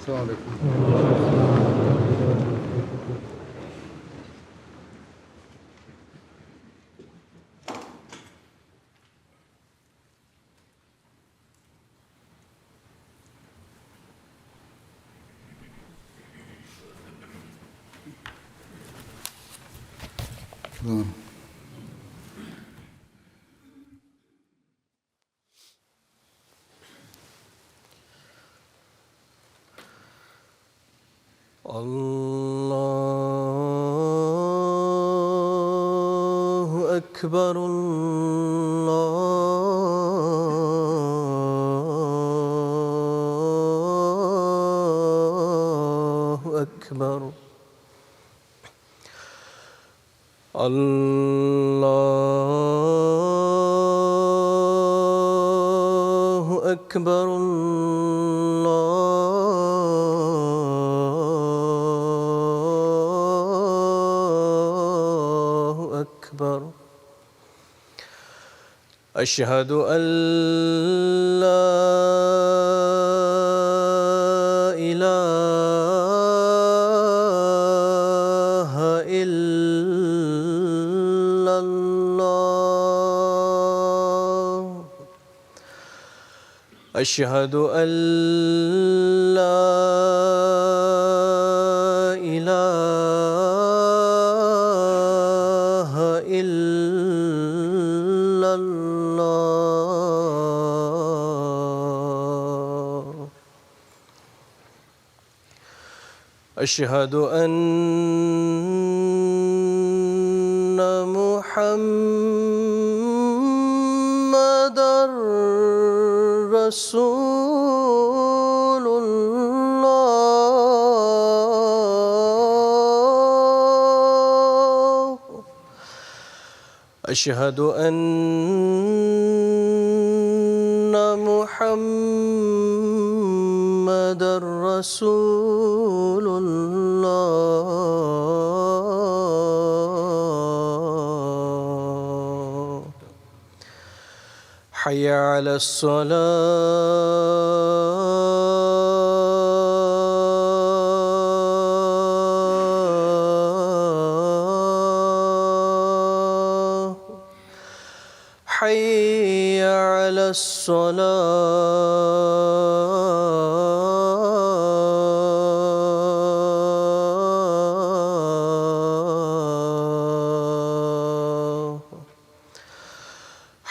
السلام علیکم. اللہ اکبر اللہ اکبر اللہ اکبر اللہ اکبر. اشہد ان لا الہ الا اللہ. اشہد ان لا الہ الا اللہ. اشہد ان محمدًا رسول اللہ. اشہد ان محمدًا رسول اللہ. حی علی الصلاة. حی علی الصلاة.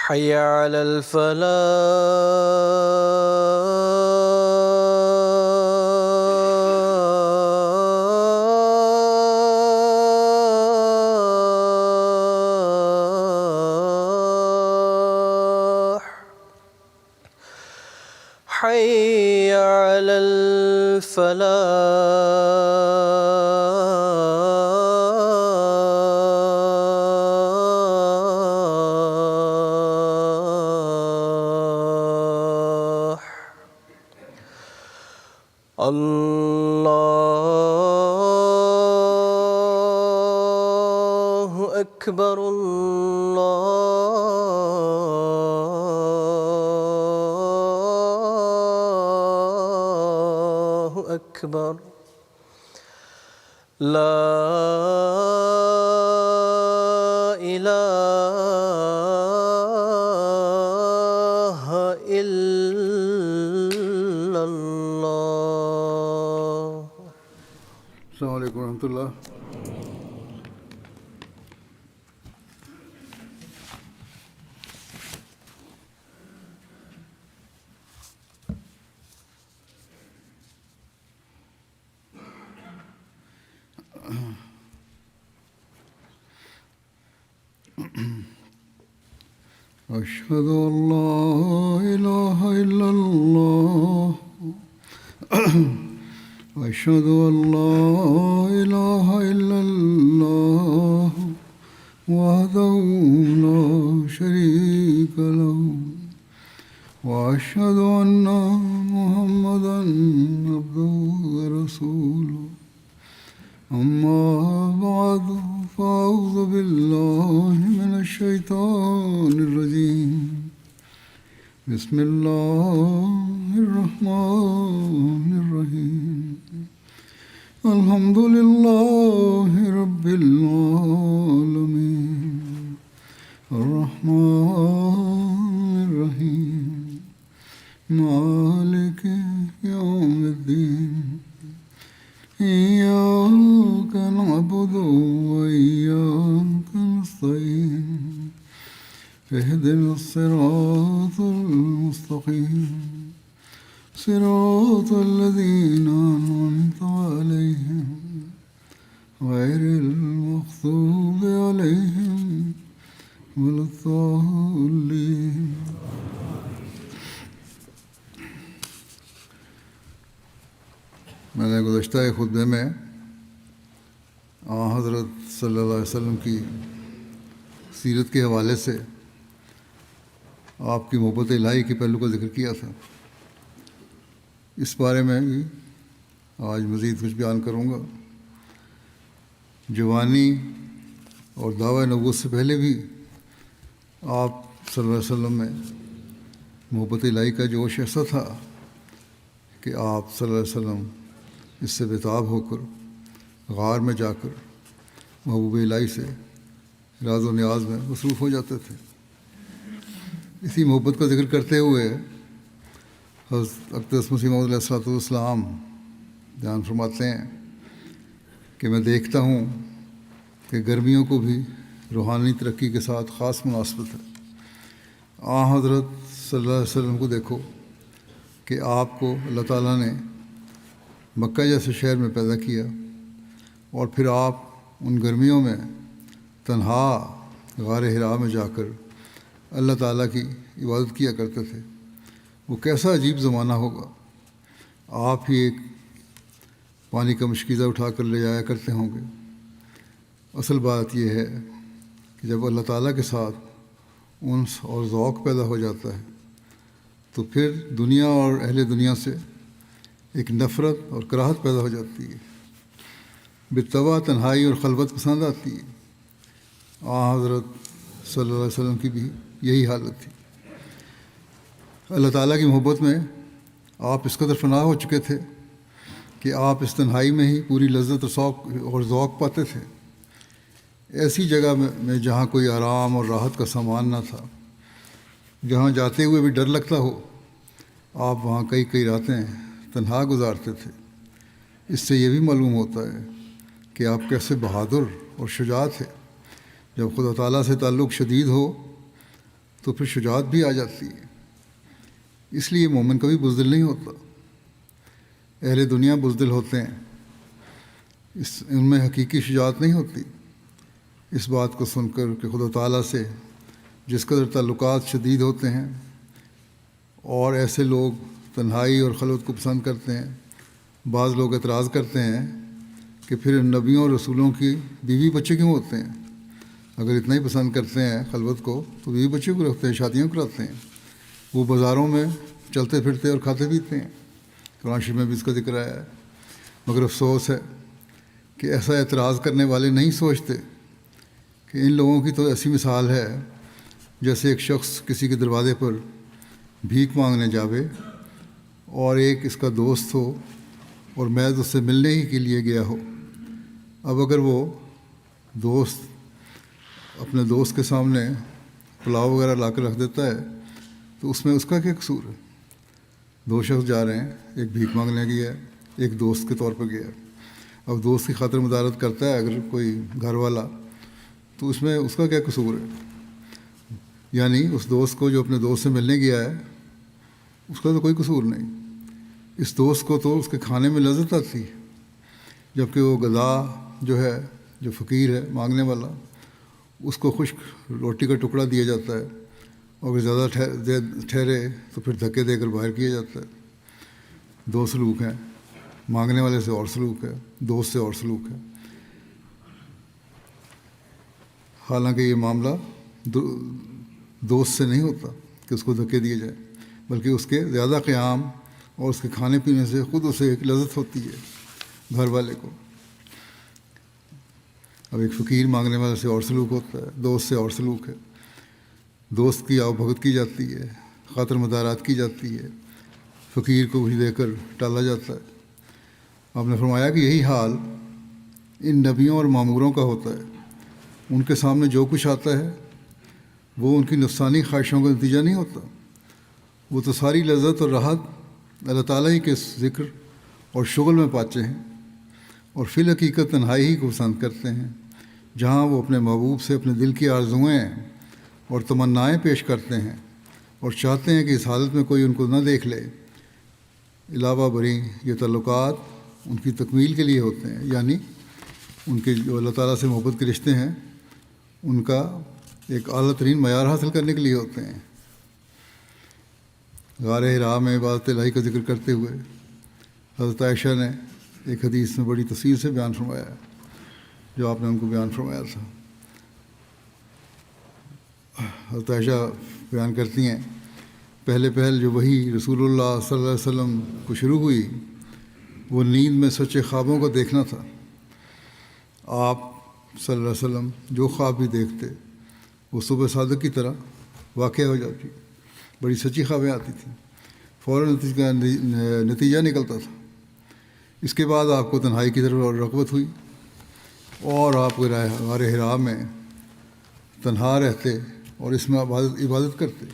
حی علی الفلاح. حی علی الفلاح. اللہ اکبر اللہ اکبر. لا الہ الا اللہ. السلام علیکم ورحمۃ اللہ. اشہد ان لا الہ الا اللہ. اشہد ان لا الہ الا اللہ وحدہ لا شریک لہ واشہد ان محمدًا عبدہ ورسولہ. اما بعد فاعوذ باللہ من الشیطان الرجیم. بسم الله الرحمن الرحيم الحمد لله رب العالمين الرحمن الرحيم مالك يوم الدين إياك نعبد وإياك نستعين اهدنا الصراط المستقيم صراط الذين أنعمت عليهم غير المغضوب عليهم ولا الضالين. میں نے گزشتہ خطبے میں حضرت صلی اللہ علیہ وسلم کی سیرت کے حوالے سے آپ کی محبت الہی کے پہلو کا ذکر کیا تھا. اس بارے میں بھی آج مزید کچھ بیان کروں گا. جوانی اور دعوی نبوت سے پہلے بھی آپ صلی اللہ علیہ وسلم میں محبت الہی کا جوش ایسا تھا کہ آپ صلی اللہ علیہ وسلم اس سے بےتاب ہو کر غار میں جا کر محبوب الہی سے راز و نیاز میں مصروف ہو جاتے تھے. اسی محبت کا ذکر کرتے ہوئے حضرت اقدس مسیح موعود علیہ الصلوۃ والسلام بیان فرماتے ہیں کہ میں دیکھتا ہوں کہ گرمیوں کو بھی روحانی ترقی کے ساتھ خاص مناسبت ہے. حضرت صلی اللہ علیہ وسلم کو دیکھو کہ آپ کو اللہ تعالیٰ نے مکہ جیسے شہر میں پیدا کیا اور پھر آپ ان گرمیوں میں تنہا غار حرا میں جا کر اللہ تعالیٰ کی عبادت کیا کرتے تھے. وہ کیسا عجیب زمانہ ہوگا. آپ ہی ایک پانی کا مشکیزہ اٹھا کر لے جایا کرتے ہوں گے. اصل بات یہ ہے کہ جب اللہ تعالیٰ کے ساتھ انس اور ذوق پیدا ہو جاتا ہے تو پھر دنیا اور اہل دنیا سے ایک نفرت اور کراہت پیدا ہو جاتی ہے. بالطبع تنہائی اور خلوت پسند آتی ہے. حضرت صلی اللہ علیہ وسلم کی بھی یہی حالت تھی. اللہ تعالیٰ کی محبت میں آپ اس قدر فنا ہو چکے تھے کہ آپ اس تنہائی میں ہی پوری لذت اور ذوق پاتے تھے. ایسی جگہ میں جہاں کوئی آرام اور راحت کا سامان نہ تھا، جہاں جاتے ہوئے بھی ڈر لگتا ہو، آپ وہاں کئی راتیں تنہا گزارتے تھے. اس سے یہ بھی معلوم ہوتا ہے کہ آپ کیسے بہادر اور شجاع تھے. جب خدا تعالیٰ سے تعلق شدید ہو تو پھر شجاعت بھی آ جاتی ہے. اس لیے مومن کبھی بزدل نہیں ہوتا. اہل دنیا بزدل ہوتے ہیں، ان میں حقیقی شجاعت نہیں ہوتی. اس بات کو سن کر کہ خدا تعالیٰ سے جس قدر تعلقات شدید ہوتے ہیں اور ایسے لوگ تنہائی اور خلوت کو پسند کرتے ہیں، بعض لوگ اعتراض کرتے ہیں کہ پھر نبیوں اور رسولوں کی بیوی بچے کیوں ہوتے ہیں؟ اگر اتنا ہی پسند کرتے ہیں خلوت کو تو بیوی بچے کو رکھتے ہیں، شادیاں کراتے ہیں. وہ بازاروں میں چلتے پھرتے اور کھاتے پیتے ہیں. قرآن شریف میں بھی اس کا ذکر آیا ہے. مگر افسوس ہے کہ ایسا اعتراض کرنے والے نہیں سوچتے کہ ان لوگوں کی تو ایسی مثال ہے جیسے ایک شخص کسی کے دروازے پر بھیک مانگنے جاوے اور ایک اس کا دوست ہو اور محض اس سے ملنے ہی کے لیے گیا ہو. اب اگر وہ دوست اپنے دوست کے سامنے پلاؤ وغیرہ لا کر رکھ دیتا ہے تو اس میں اس کا کیا قصور ہے؟ دو شخص جا رہے ہیں، ایک بھیک مانگنے گیا ہے، ایک دوست کے طور پر گیا. اب دوست کی خاطر مدارت کرتا ہے اگر کوئی گھر والا تو اس میں اس کا کیا قصور ہے؟ یعنی اس دوست کو جو اپنے دوست سے ملنے گیا ہے اس کا تو کوئی قصور نہیں. اس دوست کو تو اس کے کھانے میں لذت آتی ہے، جبکہ وہ غذا جو ہے، جو فقیر ہے مانگنے والا، اس کو خشک روٹی کا ٹکڑا دیا جاتا ہے اور اگر زیادہ ٹھہرے تو پھر دھکے دے کر باہر کیا جاتا ہے. دو سلوک ہیں، مانگنے والے سے اور سلوک ہے، دوست سے اور سلوک ہے. حالانکہ یہ معاملہ دوست سے نہیں ہوتا کہ اس کو دھکے دیے جائے، بلکہ اس کے زیادہ قیام اور اس کے کھانے پینے سے خود اسے ایک لذت ہوتی ہے گھر والے کو. اب ایک فقیر مانگنے والے سے اور سلوک ہوتا ہے، دوست سے اور سلوک ہے. دوست کی آؤ بھگت کی جاتی ہے، خاطر مدارات کی جاتی ہے، فقیر کو کچھ دے کر ٹالا جاتا ہے۔ آپ نے فرمایا کہ یہی حال ان نبیوں اور معموروں کا ہوتا ہے، ان کے سامنے جو کچھ آتا ہے وہ ان کی نفسانی خواہشوں کا نتیجہ نہیں ہوتا، وہ تو ساری لذت اور راحت اللہ تعالیٰ ہی کے ذکر اور شغل میں پاتے ہیں، اور فی الحقیقت تنہائی ہی کو پسند کرتے ہیں، جہاں وہ اپنے محبوب سے اپنے دل کی آرزوئیں اور تمنائیں پیش کرتے ہیں اور چاہتے ہیں کہ اس حالت میں کوئی ان کو نہ دیکھ لے۔ علاوہ بری یہ تعلقات ان کی تکمیل کے لیے ہوتے ہیں، یعنی ان کے جو اللہ تعالیٰ سے محبت کے رشتے ہیں ان کا ایک اعلیٰ ترین معیار حاصل کرنے کے لیے ہوتے ہیں۔ غار حرا میں عبادت الہی کا ذکر کرتے ہوئے حضرت عائشہ نے ایک حدیث میں بڑی تفصیل سے بیان فرمایا ہے، جو آپ نے ان کو بیان فرمایا تھا۔ حضرت عائشہ بیان کرتی ہیں، پہل جو وحی رسول اللہ صلی اللہ علیہ وسلم کو شروع ہوئی وہ نیند میں سچے خوابوں کو دیکھنا تھا۔ آپ صلی اللہ علیہ وسلم جو خواب بھی دیکھتے وہ صبح صادق کی طرح واقع ہو جاتی، بڑی سچی خوابیں آتی تھیں، فوراً نتیجہ نکلتا تھا۔ اس کے بعد آپ کو تنہائی کی طرف رغبت ہوئی اور آپ غار حرا میں تنہا رہتے اور اس میں عبادت کرتے۔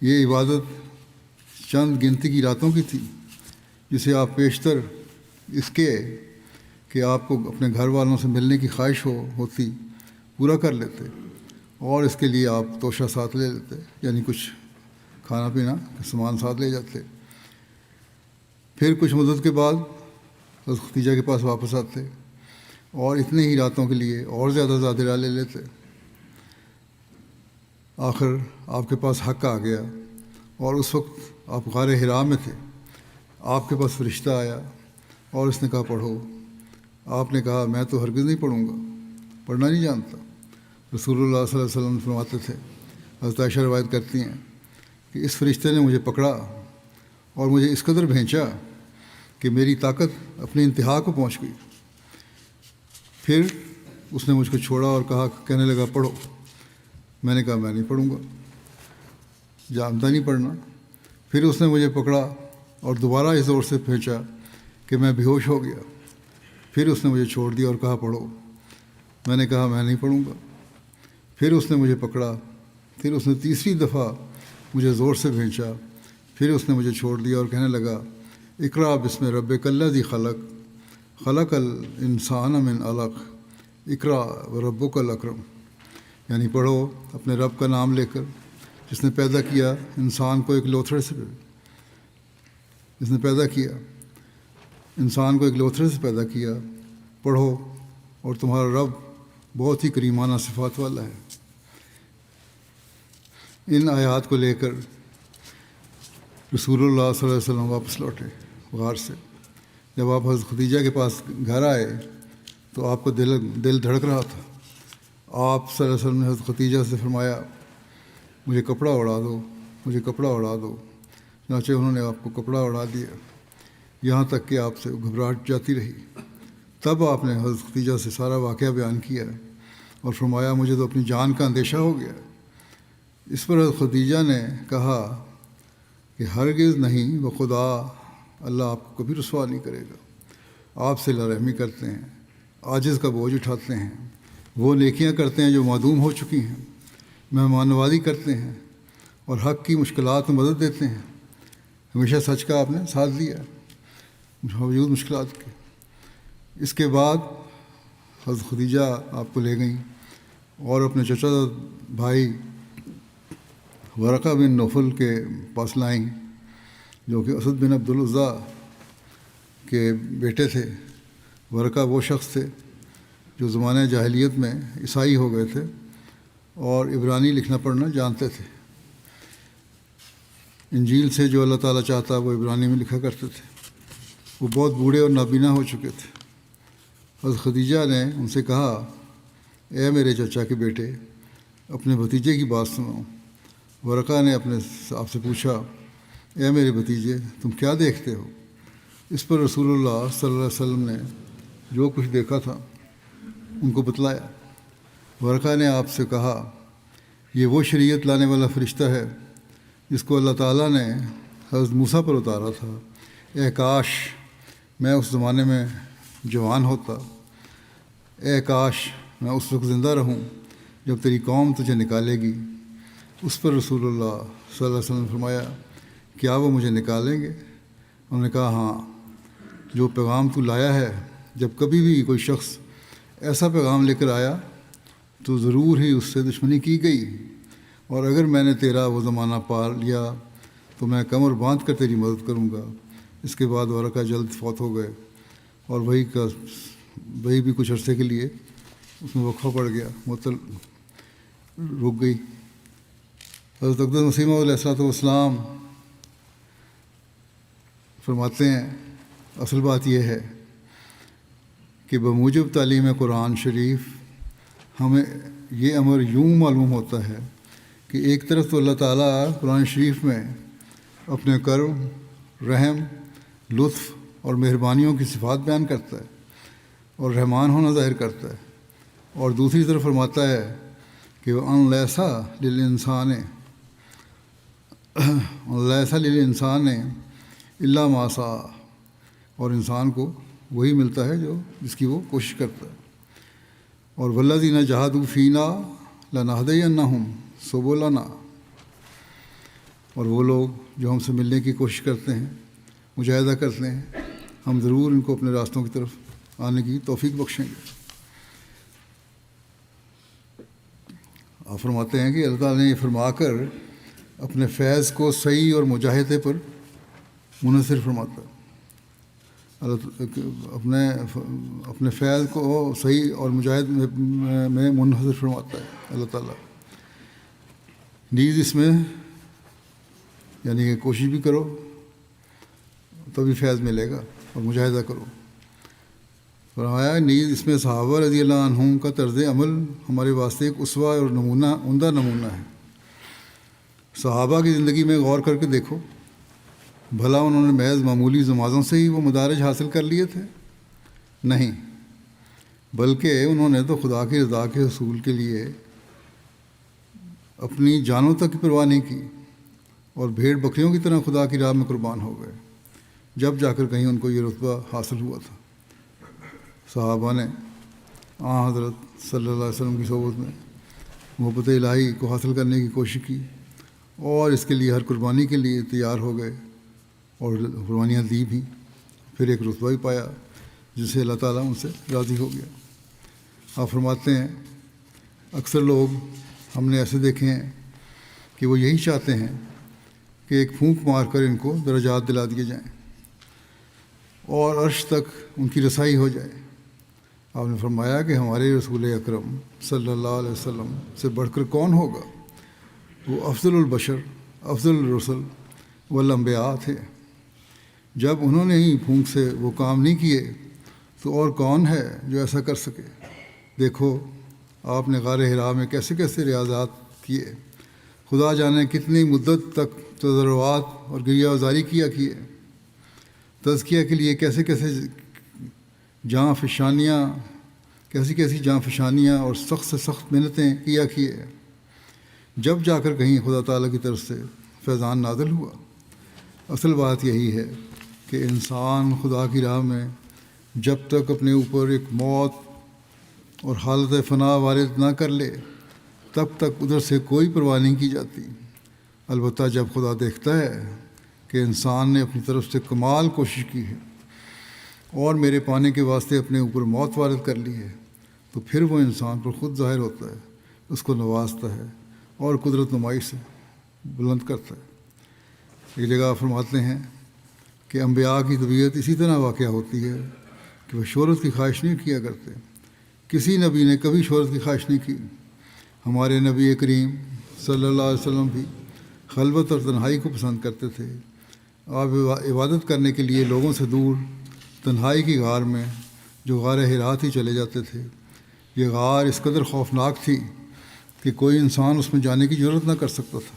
یہ عبادت چند گنتی کی راتوں کی تھی، جسے آپ بیشتر اس کے کہ آپ کو اپنے گھر والوں سے ملنے کی خواہش ہوتی پورا کر لیتے، اور اس کے لیے آپ توشہ ساتھ لے لیتے، یعنی کچھ کھانا پینا سامان ساتھ لے جاتے۔ پھر کچھ مدت کے بعد حضرت ختیجہ کے پاس واپس آتے اور اتنے ہی راتوں کے لیے اور زیادہ زیادہ لے لیتے۔ آخر آپ کے پاس حق آ گیا اور اس وقت آپ غار حرا میں تھے۔ آپ کے پاس فرشتہ آیا اور اس نے کہا پڑھو۔ آپ نے کہا میں تو ہرگز نہیں پڑھوں گا، پڑھنا نہیں جانتا۔ رسول اللہ صلی اللہ علیہ وسلم فرماتے تھے، حضرت عائشہ روایت کرتی ہیں کہ اس فرشتے نے مجھے پکڑا اور مجھے اس قدر بھینچا کہ میری طاقت اپنی انتہا کو پہنچ گئی۔ پھر اس نے مجھ کو چھوڑا اور کہنے لگا پڑھو۔ میں نے کہا میں نہیں پڑھوں گا، جانتا نہیں پڑھنا۔ پھر اس نے مجھے پکڑا اور دوبارہ اس زور سے پھینچا کہ میں بے ہوش ہو گیا۔ پھر اس نے مجھے چھوڑ دیا اور کہا پڑھو۔ میں نے کہا میں نہیں پڑھوں گا۔ پھر اس نے مجھے پکڑا۔ پھر اس نے تیسری دفعہ مجھے زور سے بھینچا۔ پھر اس نے مجھے چھوڑ دیا اور کہنے لگا اقرأ بسم ربک الذی خلق خلق الانسان من علق اقرأ وربک الاکرم، یعنی پڑھو اپنے رب کا نام لے کر جس نے پیدا کیا انسان کو ایک لوتھڑے سے، جس نے پیدا کیا انسان کو ایک لوتھڑے سے پیدا کیا۔ پڑھو اور تمہارا رب بہت ہی کریمانہ صفات والا ہے۔ ان آیات کو لے کر رسول اللہ صلی اللہ علیہ وسلم واپس لوٹے غار سے۔ جب آپ حضرت ختیجہ کے پاس گھر آئے تو آپ کا دل دھڑک رہا تھا۔ آپ صلی اللہ علیہ وسلم نے حضرت ختیجہ سے فرمایا مجھے کپڑا اڑا دو، مجھے کپڑا اڑا دو۔ چنانچہ انہوں نے آپ کو کپڑا اڑا دیا، یہاں تک کہ آپ سے گھبراہٹ جاتی رہی۔ تب آپ نے حضرت ختیجہ سے سارا واقعہ بیان کیا اور فرمایا مجھے تو اپنی جان کا اندیشہ ہو گیا۔ اس پر حضرت ختیجہ نے کہا کہ ہرگز نہیں، وہ خدا اللہ آپ کو کبھی رسوا نہیں کرے گا۔ آپ سے رحمی کرتے ہیں، عاجز کا بوجھ اٹھاتے ہیں، وہ نیکیاں کرتے ہیں جو معدوم ہو چکی ہیں، مہمان نوازی کرتے ہیں اور حق کی مشکلات میں مدد دیتے ہیں۔ ہمیشہ سچ کا آپ نے ساتھ دیا باوجود مشکلات کے۔ اس کے بعد حضرت ختیجہ آپ کو لے گئیں اور اپنے چچا بھائی ورقہ بن نوفل کے پاس لائیں، جو کہ اسد بن عبد العزیٰ کے بیٹے تھے۔ ورقہ وہ شخص تھے جو زمانہ جاہلیت میں عیسائی ہو گئے تھے اور عبرانی لکھنا پڑھنا جانتے تھے۔ انجیل سے جو اللہ تعالیٰ چاہتا وہ عبرانی میں لکھا کرتے تھے۔ وہ بہت بوڑھے اور نابینا ہو چکے تھے۔ حضرت خدیجہ نے ان سے کہا اے میرے چچا کے بیٹے، اپنے بھتیجے کی بات سنو۔ ورقہ نے اپنے آپ سے پوچھا اے میرے بھتیجے، تم کیا دیکھتے ہو؟ اس پر رسول اللہ صلی اللہ علیہ وسلم نے جو کچھ دیکھا تھا ان کو بتلایا۔ ورقہ نے آپ سے کہا یہ وہ شریعت لانے والا فرشتہ ہے جس کو اللہ تعالیٰ نے حضرت موسیٰ پر اتارا تھا، اے کاش میں اس زمانے میں جوان ہوتا، اے کاش میں اس وقت زندہ رہوں جب تیری قوم تجھے نکالے گی۔ اس پر رسول اللہ صلی اللہ علیہ وسلم نے فرمایا، کیا وہ مجھے نکالیں گے؟ انہوں نے کہا، ہاں، جو پیغام تو لایا ہے، جب کبھی بھی کوئی شخص ایسا پیغام لے کر آیا تو ضرور ہی اس سے دشمنی کی گئی، اور اگر میں نے تیرا وہ زمانہ پا لیا تو میں کمر باندھ کر تیری مدد کروں گا۔ اس کے بعد ورقہ جلد فوت ہو گئے، اور وہی بھی کچھ عرصے کے لیے اس میں وقفہ پڑ گیا، معطل رک گئی۔ حضرت اقدس مسیح موعود علیہ الصلوۃ والسلام فرماتے ہیں، اصل بات یہ ہے کہ بموجب تعلیم قرآن شریف ہمیں یہ امر یوں معلوم ہوتا ہے کہ ایک طرف تو اللہ تعالیٰ قرآن شریف میں اپنے کرم، رحم، لطف اور مہربانیوں کی صفات بیان کرتا ہے اور رحمان ہونا ظاہر کرتا ہے، اور دوسری طرف فرماتا ہے کہ وہ لیسا للانسان الا ما سعی، اور انسان کو وہی ملتا ہے جس کی وہ کوشش کرتا ہے۔ اور والذین جاہدوا فینا لنہدینہم سبلنا، اور وہ لوگ جو ہم سے ملنے کی کوشش کرتے ہیں، مجاہدہ کرتے ہیں، ہم ضرور ان کو اپنے راستوں کی طرف آنے کی توفیق بخشیں گے۔ آپ فرماتے ہیں کہ اللہ تعالیٰ نے یہ فرما کر اپنے فیض کو صحیح اور مجاہدے پر منحصر فرماتا ہے۔ اپنے فیض کو صحیح اور مجاہد میں منحصر فرماتا ہے اللہ تعالیٰ۔ نیز اس میں یعنی کہ کوشش بھی کرو تبھی فیض ملے گا، اور مجاہدہ کرو۔ فرمایا نیز اس میں صحابہ رضی اللہ عنہم کا طرز عمل ہمارے واسطے ایک اسوہ اور عمدہ نمونہ ہے۔ صحابہ کی زندگی میں غور کر کے دیکھو، بھلا انہوں نے محض معمولی نمازوں سے ہی وہ مدارج حاصل کر لیے تھے؟ نہیں، بلکہ انہوں نے تو خدا کی رضا کے حصول کے لیے اپنی جانوں تک کی پرواہ نہیں کی، اور بھیڑ بکریوں کی طرح خدا کی راہ میں قربان ہو گئے، جب جا کر کہیں ان کو یہ رتبہ حاصل ہوا تھا۔ صحابہ نے حضرت صلی اللہ علیہ وسلم کی صحبت میں محبت الہی کو حاصل کرنے کی کوشش کی، اور اس کے لیے ہر قربانی کے لیے تیار ہو گئے، اور قربانیاں دی بھی، پھر ایک رتبہ بھی پایا جس سے اللہ تعالیٰ ان سے راضی ہو گیا۔ آپ فرماتے ہیں، اکثر لوگ ہم نے ایسے دیکھے ہیں کہ وہ یہی چاہتے ہیں کہ ایک پھونک مار کر ان کو درجات دلا دیے جائیں اور عرش تک ان کی رسائی ہو جائے۔ آپ نے فرمایا کہ ہمارے رسول اکرم صلی اللہ علیہ وسلم سے بڑھ کر کون ہوگا؟ وہ افضل البشر، افضل الرسل والانبیاء تھے۔ جب انہوں نے ہی پھونک سے وہ کام نہیں کیے تو اور کون ہے جو ایسا کر سکے؟ دیکھو آپ نے غار حرا میں کیسے کیسے ریاضات کیے، خدا جانے کتنی مدت تک تضرعات اور گریہ وزاری کیے، تزکیہ کے لیے کیسے کیسے کیسی جاں فشانیاں اور سخت سے سخت محنتیں کیے، جب جا کر کہیں خدا تعالیٰ کی طرف سے فیضان نازل ہوا۔ اصل بات یہی ہے کہ انسان خدا کی راہ میں جب تک اپنے اوپر ایک موت اور حالت فنا وارد نہ کر لے تب تک ادھر سے کوئی پرواہ نہیں کی جاتی۔ البتہ جب خدا دیکھتا ہے کہ انسان نے اپنی طرف سے کمال کوشش کی ہے اور میرے پانے کے واسطے اپنے اوپر موت وارد کر لی ہے، تو پھر وہ انسان پر خود ظاہر ہوتا ہے، اس کو نوازتا ہے اور قدرت نمائی سے بلند کرتا ہے۔ ایک جگہ فرماتے ہیں کہ انبیاء کی طبیعت اسی طرح واقع ہوتی ہے کہ وہ شہرت کی خواہش نہیں کیا کرتے۔ کسی نبی نے کبھی شہرت کی خواہش نہیں کی۔ ہمارے نبی کریم صلی اللہ علیہ وسلم بھی خلوت اور تنہائی کو پسند کرتے تھے۔ آپ عبادت کرنے کے لیے لوگوں سے دور تنہائی کی غار میں، جو غار حرا تھی، چلے جاتے تھے۔ یہ غار اس قدر خوفناک تھی کہ کوئی انسان اس میں جانے کی ضرورت نہ کر سکتا تھا،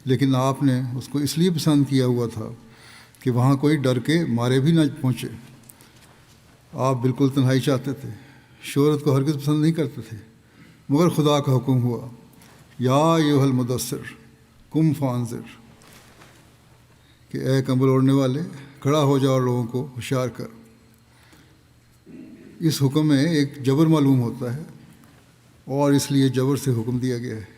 لیکن آپ نے اس کو اس لیے پسند کیا ہوا تھا کہ وہاں کوئی ڈر کے مارے بھی نہ پہنچے۔ آپ بالکل تنہائی چاہتے تھے، شہرت کو ہرگز پسند نہیں کرتے تھے، مگر خدا کا حکم ہوا، یا ایھا المدثر قم فانذر، کہ اے کمبل اوڑھنے والے کھڑا ہو جاؤ اور لوگوں کو ہوشیار کر۔ اس حکم میں ایک جبر معلوم ہوتا ہے اور اس لیے جبر سے حکم دیا گیا ہے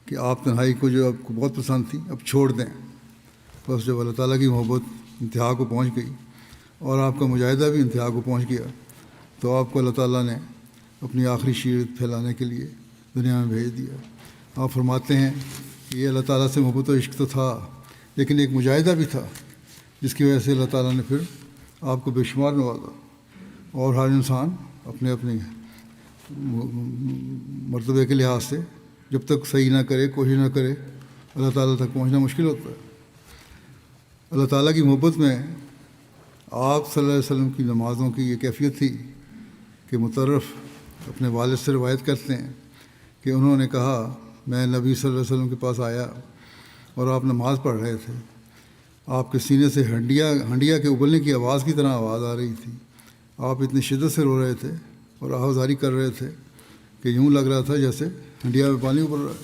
کہ آپ تنہائی کو جو آپ کو بہت پسند تھی اب چھوڑ دیں۔ بس جب اللہ تعالیٰ کی محبت انتہا کو پہنچ گئی اور آپ کا مجاہدہ بھی انتہا کو پہنچ گیا تو آپ کو اللہ تعالیٰ نے اپنی آخری شریعت پھیلانے کے لیے دنیا میں بھیج دیا۔ آپ فرماتے ہیں کہ یہ اللہ تعالیٰ سے محبت و عشق تو تھا لیکن ایک مجاہدہ بھی تھا جس کی وجہ سے اللہ تعالیٰ نے پھر آپ کو بے شمار نوازا، اور ہر انسان اپنے اپنے مرتبے کے لحاظ سے جب تک صحیح نہ کرے، کوشش نہ کرے، اللہ تعالیٰ تک پہنچنا مشکل ہوتا ہے۔ اللہ تعالیٰ کی محبت میں آپ صلی اللہ علیہ وسلم کی نمازوں کی یہ کیفیت تھی کہ مترف اپنے والد سے روایت کرتے ہیں کہ انہوں نے کہا میں نبی صلی اللہ علیہ وسلم کے پاس آیا اور آپ نماز پڑھ رہے تھے، آپ کے سینے سے ہنڈیا کے ابلنے کی آواز کی طرح آواز آ رہی تھی، آپ اتنی شدت سے رو رہے تھے اور آہوازاری کر رہے تھے کہ یوں لگ رہا تھا جیسے ہنڈیا میں پانی ابل رہا ہے۔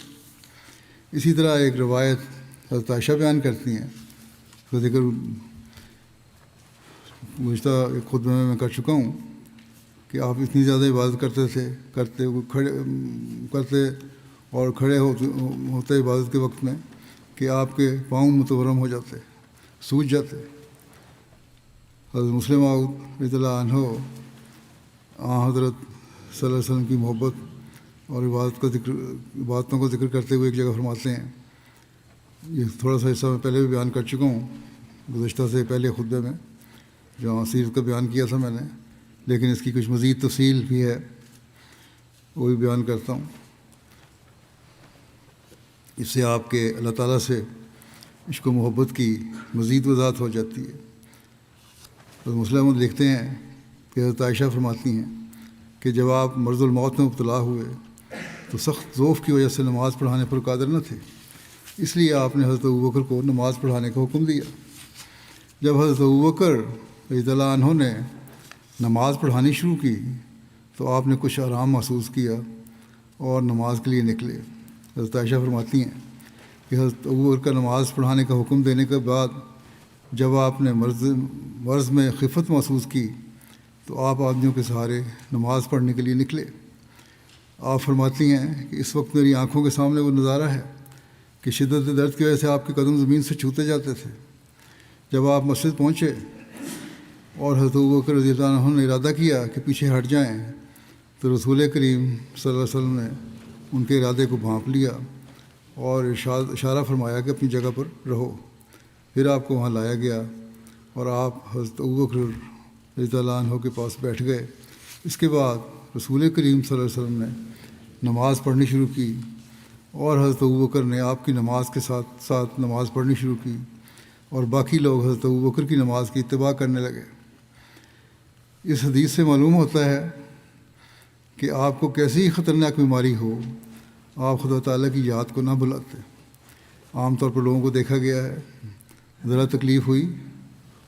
اسی طرح ایک روایت حضرت عائشہ بیان کرتی ہیں، اس کا ذکر گزشتہ ایک خطبے میں کر چکا ہوں کہ آپ اتنی زیادہ عبادت کرتے اور کھڑے ہوتے عبادت کے وقت میں کہ آپ کے پاؤں متورم ہو جاتے، سوج جاتے۔ حضرت مسلم موعود رضی اللہ عنہ حضرت صلی اللہ علیہ وسلم کی محبت اور عبادتوں کا ذکر کرتے ہوئے ایک جگہ فرماتے ہیں، یہ تھوڑا سا حصہ میں پہلے بھی بیان کر چکا ہوں گزشتہ سے پہلے خطبے میں جہاں سیرت کا بیان کیا تھا میں نے، لیکن اس کی کچھ مزید تفصیل بھی ہے، وہ بھی بیان کرتا ہوں۔ اس سے آپ کے اللہ تعالیٰ سے عشق و محبت کی مزید وضاحت ہو جاتی ہے۔ حضرت مسلم لکھتے ہیں کہ حضرت عائشہ فرماتی ہیں کہ جب آپ مرض الموت میں مبتلا ہوئے تو سخت ذوف کی وجہ سے نماز پڑھانے پر قادر نہ تھے، اس لیے آپ نے حضرت ابوبکر کو نماز پڑھانے کا حکم دیا۔ جب حضرت ابوبکر رضی اللہ عنہ نے نماز پڑھانی شروع کی تو آپ نے کچھ آرام محسوس کیا اور نماز کے لیے نکلے۔ حضرت عائشہ فرماتی ہیں کہ حضرت ابوبکر کا نماز پڑھانے کا حکم دینے کے بعد جب آپ نے مرض میں خفت محسوس کی تو آپ آدمیوں کے سہارے نماز پڑھنے کے لیے نکلے۔ آپ فرماتی ہیں کہ اس وقت میری آنکھوں کے سامنے وہ نظارہ ہے کہ شدت درد کی وجہ سے آپ کے قدم زمین سے چھوتے جاتے تھے۔ جب آپ مسجد پہنچے اور حضرت ابوبکر رضی اللہ عنہ نے ارادہ کیا کہ پیچھے ہٹ جائیں تو رسول کریم صلی اللہ علیہ وسلم نے ان کے ارادے کو بھانپ لیا اور اشارہ فرمایا کہ اپنی جگہ پر رہو۔ پھر آپ کو وہاں لایا گیا اور آپ حضرت ابوبکر رضی اللہ عنہ کے پاس بیٹھ گئے۔ اس کے بعد رسول کریم صلی اللہ علیہ وسلم نے نماز پڑھنی شروع کی اور حضرت ابوبکر نے آپ کی نماز کے ساتھ ساتھ نماز پڑھنی شروع کی اور باقی لوگ حضرت ابوبکر کی نماز کی اتباع کرنے لگے۔ اس حدیث سے معلوم ہوتا ہے کہ آپ کو کیسی خطرناک بیماری ہو آپ خدا تعالیٰ کی یاد کو نہ بھلاتے۔ عام طور پر لوگوں کو دیکھا گیا ہے ذرا تکلیف ہوئی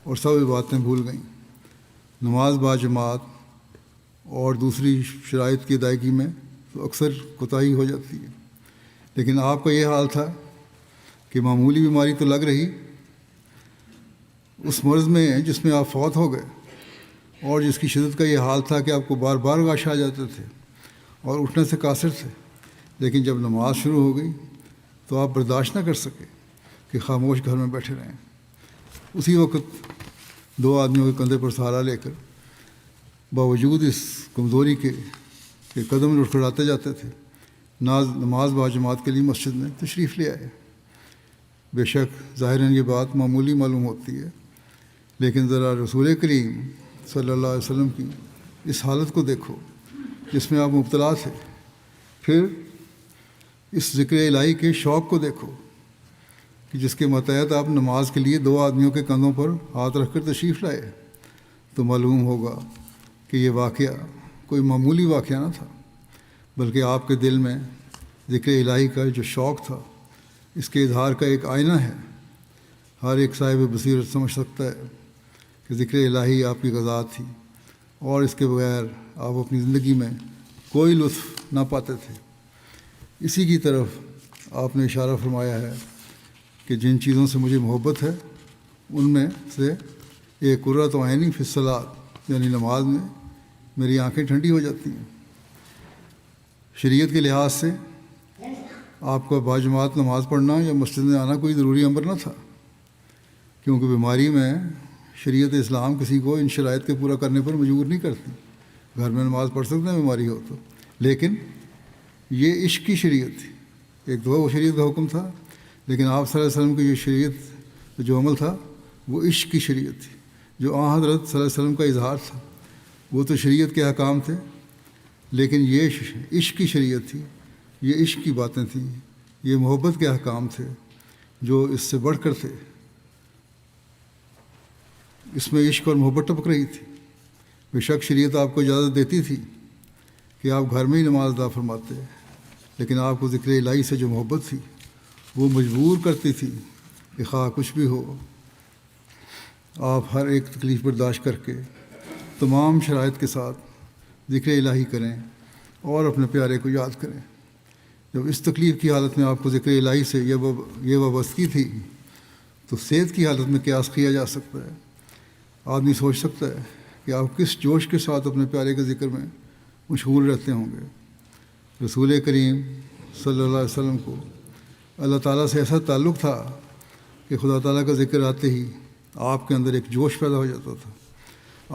اور سب باتیں بھول گئیں، نماز با جماعت اور دوسری شرائط کی ادائیگی میں تو اکثر کوتاہی ہو جاتی ہے، لیکن آپ کا یہ حال تھا کہ معمولی بیماری تو لگ رہی، اس مرض میں جس میں آپ فوت ہو گئے اور جس کی شدت کا یہ حال تھا کہ آپ کو بار بار غش آ جاتے تھے اور اٹھنے سے قاصر تھے، لیکن جب نماز شروع ہو گئی تو آپ برداشت نہ کر سکے کہ خاموش گھر میں بیٹھے رہیں۔ اسی وقت دو آدمیوں کے کندھے پر سہارا لے کر باوجود اس کمزوری کے کہ قدم لڑکھڑاتے جاتے تھے نماز با جماعت کے لیے مسجد میں تشریف لے آئے۔ بے شک ظاہراً یہ بات معمولی معلوم ہوتی ہے، لیکن ذرا رسول کریم صلی اللہ علیہ وسلم کی اس حالت کو دیکھو جس میں آپ مبتلا تھے، پھر اس ذکر الہی کے شوق کو دیکھو کہ جس کے ماتحت آپ نماز کے لیے دو آدمیوں کے کندھوں پر ہاتھ رکھ کر تشریف لائے، تو معلوم ہوگا کہ یہ واقعہ کوئی معمولی واقعہ نہ تھا، بلکہ آپ کے دل میں ذکر الہی کا جو شوق تھا اس کے اظہار کا ایک آئینہ ہے۔ ہر ایک صاحب بصیرت سمجھ سکتا ہے کہ ذکر الہی آپ کی غذا تھی اور اس کے بغیر آپ اپنی زندگی میں کوئی لطف نہ پاتے تھے۔ اسی کی طرف آپ نے اشارہ فرمایا ہے کہ جن چیزوں سے مجھے محبت ہے ان میں سے ایک قرۃ عینی فی الصلاۃ، یعنی نماز میں میری آنکھیں ٹھنڈی ہو جاتی ہیں۔ شریعت کے لحاظ سے آپ کا باجماعت نماز پڑھنا یا مسجد میں آنا کوئی ضروری امر نہ تھا، کیونکہ بیماری میں شریعت اسلام کسی کو ان شرائط کے پورا کرنے پر مجبور نہیں کرتی۔ گھر میں نماز پڑھ سکتے ہیں بیماری ہو تو، لیکن یہ عشق کی شریعت تھی۔ ایک تو وہ شریعت کا حکم تھا، لیکن آپ صلی اللہ علیہ وسلم کی جو شریعت جو عمل تھا وہ عشق کی شریعت تھی، جو آن حضرت صلی اللہ علیہ وسلم کا اظہار تھا۔ وہ تو شریعت کے احکام تھے، لیکن یہ عشق کی شریعت تھی، یہ عشق کی باتیں تھیں، یہ محبت کے احکام تھے جو اس سے بڑھ کر تھے۔ اس میں عشق اور محبت ٹپک رہی تھی۔ بے شک شریعت آپ کو اجازت دیتی تھی کہ آپ گھر میں ہی نماز ادا فرماتے، لیکن آپ کو ذکر الہی سے جو محبت تھی وہ مجبور کرتی تھی کہ خواہ کچھ بھی ہو آپ ہر ایک تکلیف برداشت کر کے تمام شرائط کے ساتھ ذکر الہی کریں اور اپنے پیارے کو یاد کریں۔ جب اس تکلیف کی حالت میں آپ کو ذکر الہی سے یہ وابستگی تھی تو صحت کی حالت میں قیاس کیا جا سکتا ہے۔ آدمی سوچ سکتا ہے کہ آپ کس جوش کے ساتھ اپنے پیارے کے ذکر میں مشغول رہتے ہوں گے۔ رسول کریم صلی اللہ علیہ وسلم کو اللہ تعالیٰ سے ایسا تعلق تھا کہ خدا تعالیٰ کا ذکر آتے ہی آپ کے اندر ایک جوش پیدا ہو جاتا تھا۔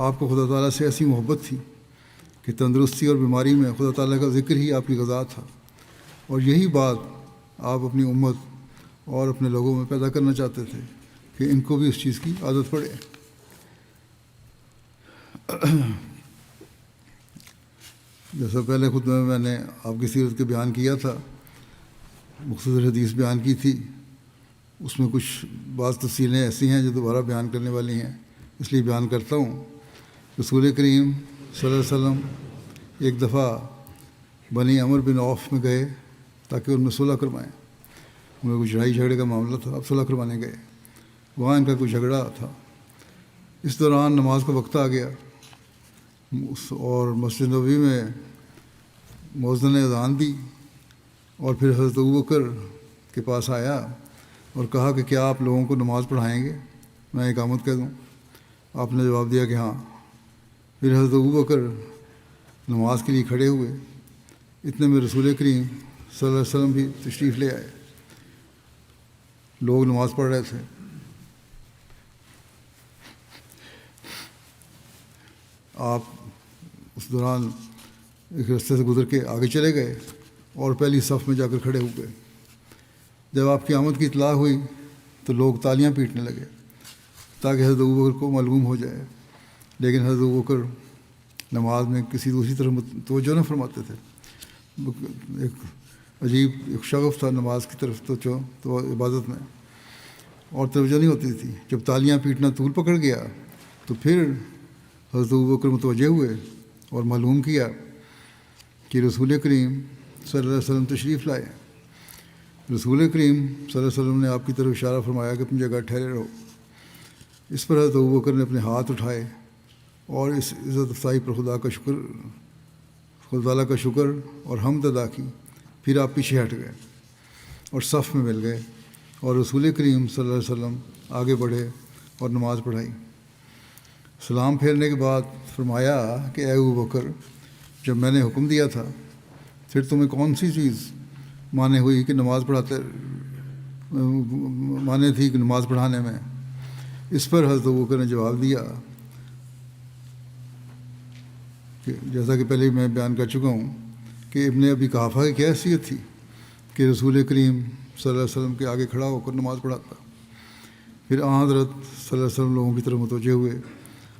آپ کو خدا تعالیٰ سے ایسی محبت تھی کہ تندرستی اور بیماری میں خدا تعالیٰ کا ذکر ہی آپ کی غذا تھا، اور یہی بات آپ اپنی امت اور اپنے لوگوں میں پیدا کرنا چاہتے تھے کہ ان کو بھی اس چیز کی عادت پڑے۔ جیسا پہلے خود میں نے آپ کی سیرت کے بیان کیا تھا، مختصر حدیث بیان کی تھی، اس میں کچھ بعض تفصیلیں ایسی ہیں جو دوبارہ بیان کرنے والی ہیں، اس لیے بیان کرتا ہوں۔ رسول کریم صلی اللہ علیہ وسلم ایک دفعہ بنی عمر بن عوف میں گئے تاکہ ان میں صلح کروائیں۔ ان میں کچھ لڑائی جھگڑے کا معاملہ تھا، اب صلح کروانے گئے، وہاں ان کا کوئی جھگڑا تھا۔ اس دوران نماز کا وقت آ گیا اور مسجد نبوی میں مؤذن نے اذان دی، اور پھر حضرت ابوبکر کے پاس آیا اور کہا کہ کیا آپ لوگوں کو نماز پڑھائیں گے، میں اقامت کہہ دوں؟ آپ نے جواب دیا کہ ہاں۔ پھر حضرت ابوبکر نماز کے لیے کھڑے ہوئے، اتنے میں رسول کریم صلی اللہ علیہ وسلم بھی تشریف لے آئے۔ لوگ نماز پڑھ رہے تھے، آپ اس دوران ایک راستے سے گزر کے آگے چلے گئے اور پہلی صف میں جا کر کھڑے ہو گئے۔ جب آپ کی آمد کی اطلاع ہوئی تو لوگ تالیاں پیٹنے لگے تاکہ حضرت ابوبکر کو معلوم ہو جائے، لیکن حضرت ابوبکر نماز میں کسی دوسری طرف توجہ نہ فرماتے تھے۔ ایک عجیب ایک شغف تھا نماز کی طرف تو عبادت میں، اور توجہ نہیں ہوتی تھی۔ جب تالیاں پیٹنا طول پکڑ گیا تو پھر حضرت ابوبکر متوجہ ہوئے اور معلوم کیا کہ رسول کریم صلی اللہ علیہ وسلم تشریف لائے۔ رسول کریم صلی اللہ علیہ وسلم نے آپ کی طرف اشارہ فرمایا کہ اپنی جگہ ٹھہرے رہو۔ اس پر حضرت ابوبکر نے اپنے ہاتھ اٹھائے اور اس عزت افزائی پر خدا تعالیٰ کا شکر اور حمد ادا کی۔ پھر آپ پیچھے ہٹ گئے اور صف میں مل گئے، اور رسول کریم صلی اللہ علیہ وسلم آگے بڑھے اور نماز پڑھائی۔ سلام پھیرنے کے بعد فرمایا کہ اے ابوبکر، جب میں نے حکم دیا تھا پھر تمہیں کون سی چیز مانے ہوئی کہ نماز مانے تھی کہ نماز پڑھانے میں؟ اس پر حضرت ابوبکر نے جواب دیا کہ جیسا کہ پہلے میں بیان کر چکا ہوں کہ ابن ابی قحافہ کی کیا حیثیت تھی کہ رسول کریم صلی اللہ علیہ وسلم کے آگے کھڑا ہو کر نماز پڑھاتا۔ پھر حضرت صلی اللہ علیہ وسلم لوگوں کی طرف متوجہ ہوئے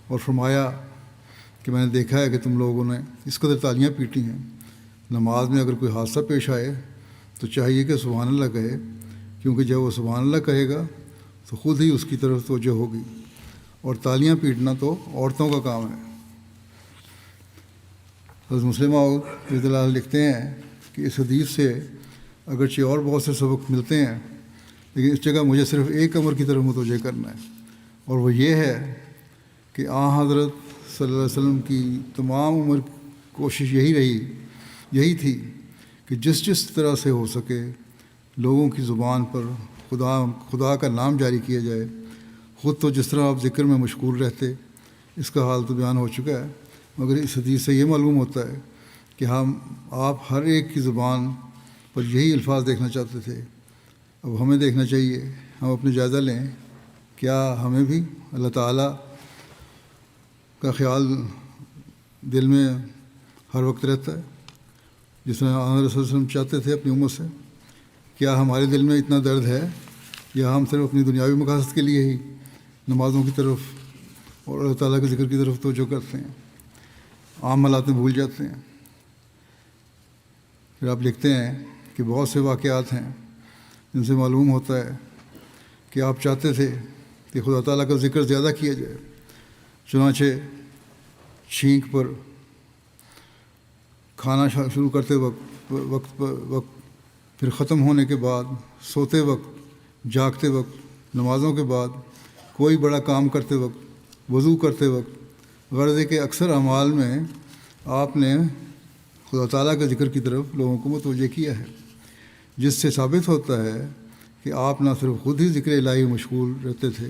اور فرمایا کہ میں نے دیکھا ہے کہ تم لوگوں نے اس قدر تالیاں پیٹی ہیں، نماز میں اگر کوئی حادثہ پیش آئے تو چاہیے کہ سبحان اللہ کہے، کیونکہ جب وہ سبحان اللہ کہے گا تو خود ہی اس کی طرف توجہ ہوگی، اور تالیاں پیٹنا تو عورتوں کا کام ہے۔ حضرت مسلم موعود رضی اللہ عنہ لکھتے ہیں کہ اس حدیث سے اگرچہ اور بہت سے سبق ملتے ہیں، لیکن اس جگہ مجھے صرف ایک امر کی طرف متوجہ کرنا ہے، اور وہ یہ ہے کہ حضرت صلی اللہ علیہ وسلم کی تمام عمر کوشش یہی تھی کہ جس طرح سے ہو سکے لوگوں کی زبان پر خدا کا نام جاری کیا جائے. خود تو جس طرح آپ ذکر میں مشغول رہتے اس کا حال تو بیان ہو چکا ہے، مگر اس حدیث سے یہ معلوم ہوتا ہے کہ آپ ہر ایک کی زبان پر یہی الفاظ دیکھنا چاہتے تھے. اب ہمیں دیکھنا چاہیے، ہم اپنے جائزہ لیں، کیا ہمیں بھی اللہ تعالیٰ کا خیال دل میں ہر وقت رہتا ہے جس طرح رسول صلی اللہ علیہ وسلم چاہتے تھے اپنی امت سے؟ کیا ہمارے دل میں اتنا درد ہے یا ہم صرف اپنی دنیاوی مقاصد کے لیے ہی نمازوں کی طرف اور اللہ تعالیٰ کے ذکر کی طرف توجہ کرتے ہیں، عام حالات میں بھول جاتے ہیں؟ پھر آپ لکھتے ہیں کہ بہت سے واقعات ہیں جن سے معلوم ہوتا ہے کہ آپ چاہتے تھے کہ خدا تعالیٰ کا ذکر زیادہ کیا جائے. چنانچہ چھینک پر، کھانا شروع کرتے وقت پھر ختم ہونے کے بعد، سوتے وقت، جاگتے وقت، نمازوں کے بعد، کوئی بڑا کام کرتے وقت، وضو کرتے وقت، غرض ہے کہ اکثر اعمال میں آپ نے خدا تعالیٰ کے ذکر کی طرف لوگوں کو متوجہ کیا ہے، جس سے ثابت ہوتا ہے کہ آپ نہ صرف خود ہی ذکر الہی مشغول رہتے تھے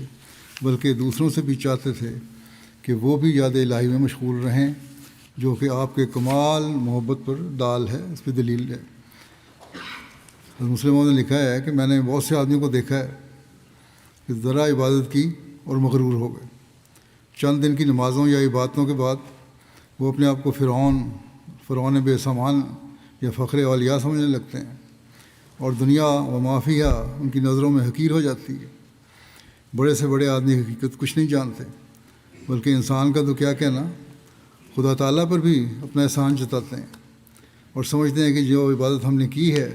بلکہ دوسروں سے بھی چاہتے تھے کہ وہ بھی یاد الہی میں مشغول رہیں، جو کہ آپ کے کمال محبت پر دال ہے، اس پہ دلیل ہے. مسلموں نے لکھا ہے کہ میں نے بہت سے آدمیوں کو دیکھا ہے کہ ذرا عبادت کی اور مغرور ہو گئے. چند دن کی نمازوں یا عبادتوں کے بعد وہ اپنے آپ کو فرعون بے سامان یا فخر اولیاء سمجھنے لگتے ہیں، اور دنیا و معافیہ ان کی نظروں میں حقیر ہو جاتی ہے. بڑے سے بڑے آدمی حقیقت کچھ نہیں جانتے، بلکہ انسان کا تو کیا کہنا، خدا تعالیٰ پر بھی اپنا احسان جتاتے ہیں اور سمجھتے ہیں کہ جو عبادت ہم نے کی ہے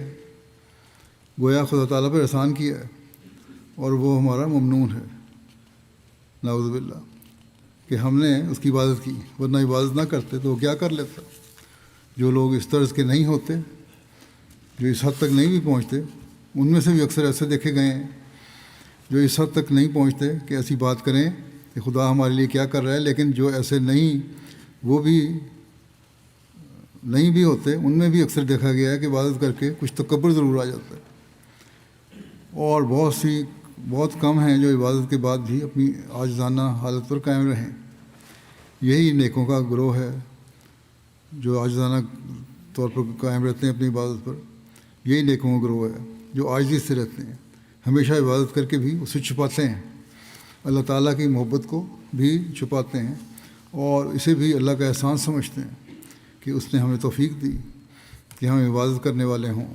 گویا خدا تعالیٰ پر احسان کیا ہے اور وہ ہمارا ممنون ہے. نعوذ باللہ کہ ہم نے اس کی عبادت کی، ورنہ عبادت نہ کرتے تو وہ کیا کر لیتا. جو لوگ اس طرز کے نہیں ہوتے، جو اس حد تک نہیں بھی پہنچتے، ان میں سے بھی اکثر ایسے دیکھے گئے ہیں جو اس حد تک نہیں پہنچتے کہ ایسی بات کریں کہ خدا ہمارے لیے کیا کر رہا ہے، لیکن جو ایسے نہیں وہ بھی نہیں بھی ہوتے، ان میں بھی اکثر دیکھا گیا ہے کہ عبادت کر کے کچھ تکبر ضرور آ جاتا ہے. اور بہت کم ہیں جو عبادت کے بعد بھی اپنی عاجزانہ حالت پر قائم رہیں. یہی نیکوں کا گروہ ہے جو عاجزانہ طور پر قائم رہتے ہیں اپنی عبادت پر. یہی نیکوں کا گروہ ہے جو عاجزی سے رہتے ہیں، ہمیشہ عبادت کر کے بھی اسے چھپاتے ہیں، اللہ تعالیٰ کی محبت کو بھی چھپاتے ہیں اور اسے بھی اللہ کا احسان سمجھتے ہیں کہ اس نے ہمیں توفیق دی کہ ہم عبادت کرنے والے ہوں.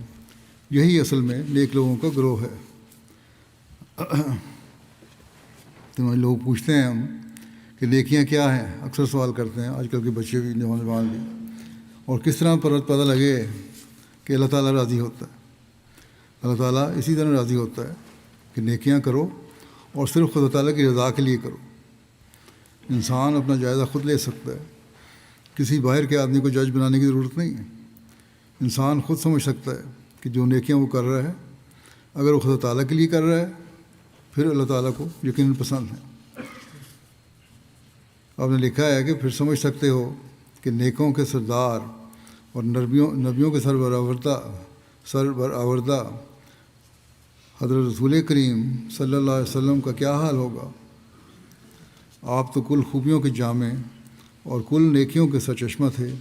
یہی اصل میں نیک لوگوں کا گروہ ہے. تو لوگ پوچھتے ہیں ہم کہ نیکیاں کیا ہیں، اکثر سوال کرتے ہیں آج کل کے بچے بھی، نوجوان بھی، اور کس طرح پتہ لگے کہ اللہ تعالیٰ راضی ہوتا ہے. اللہ تعالیٰ اسی طرح راضی ہوتا ہے کہ نیکیاں کرو اور صرف خدا تعالیٰ کی رضا کے لیے کرو. انسان اپنا جائزہ خود لے سکتا ہے، کسی باہر کے آدمی کو جج بنانے کی ضرورت نہیں ہے. انسان خود سمجھ سکتا ہے کہ جو نیکیاں وہ کر رہا ہے اگر وہ خدا تعالیٰ کے لیے کر رہا ہے پھر اللہ تعالیٰ کو یقیناً پسند ہے. آپ نے لکھا ہے کہ پھر سمجھ سکتے ہو کہ نیکوں کے سردار اور نبیوں کے سربراوردہ حضرت رسول کریم صلی اللہ علیہ وسلم کا کیا حال ہوگا. آپ تو کل خوبیوں کے جامع اور کل نیکیوں کے سرچشمہ تھے.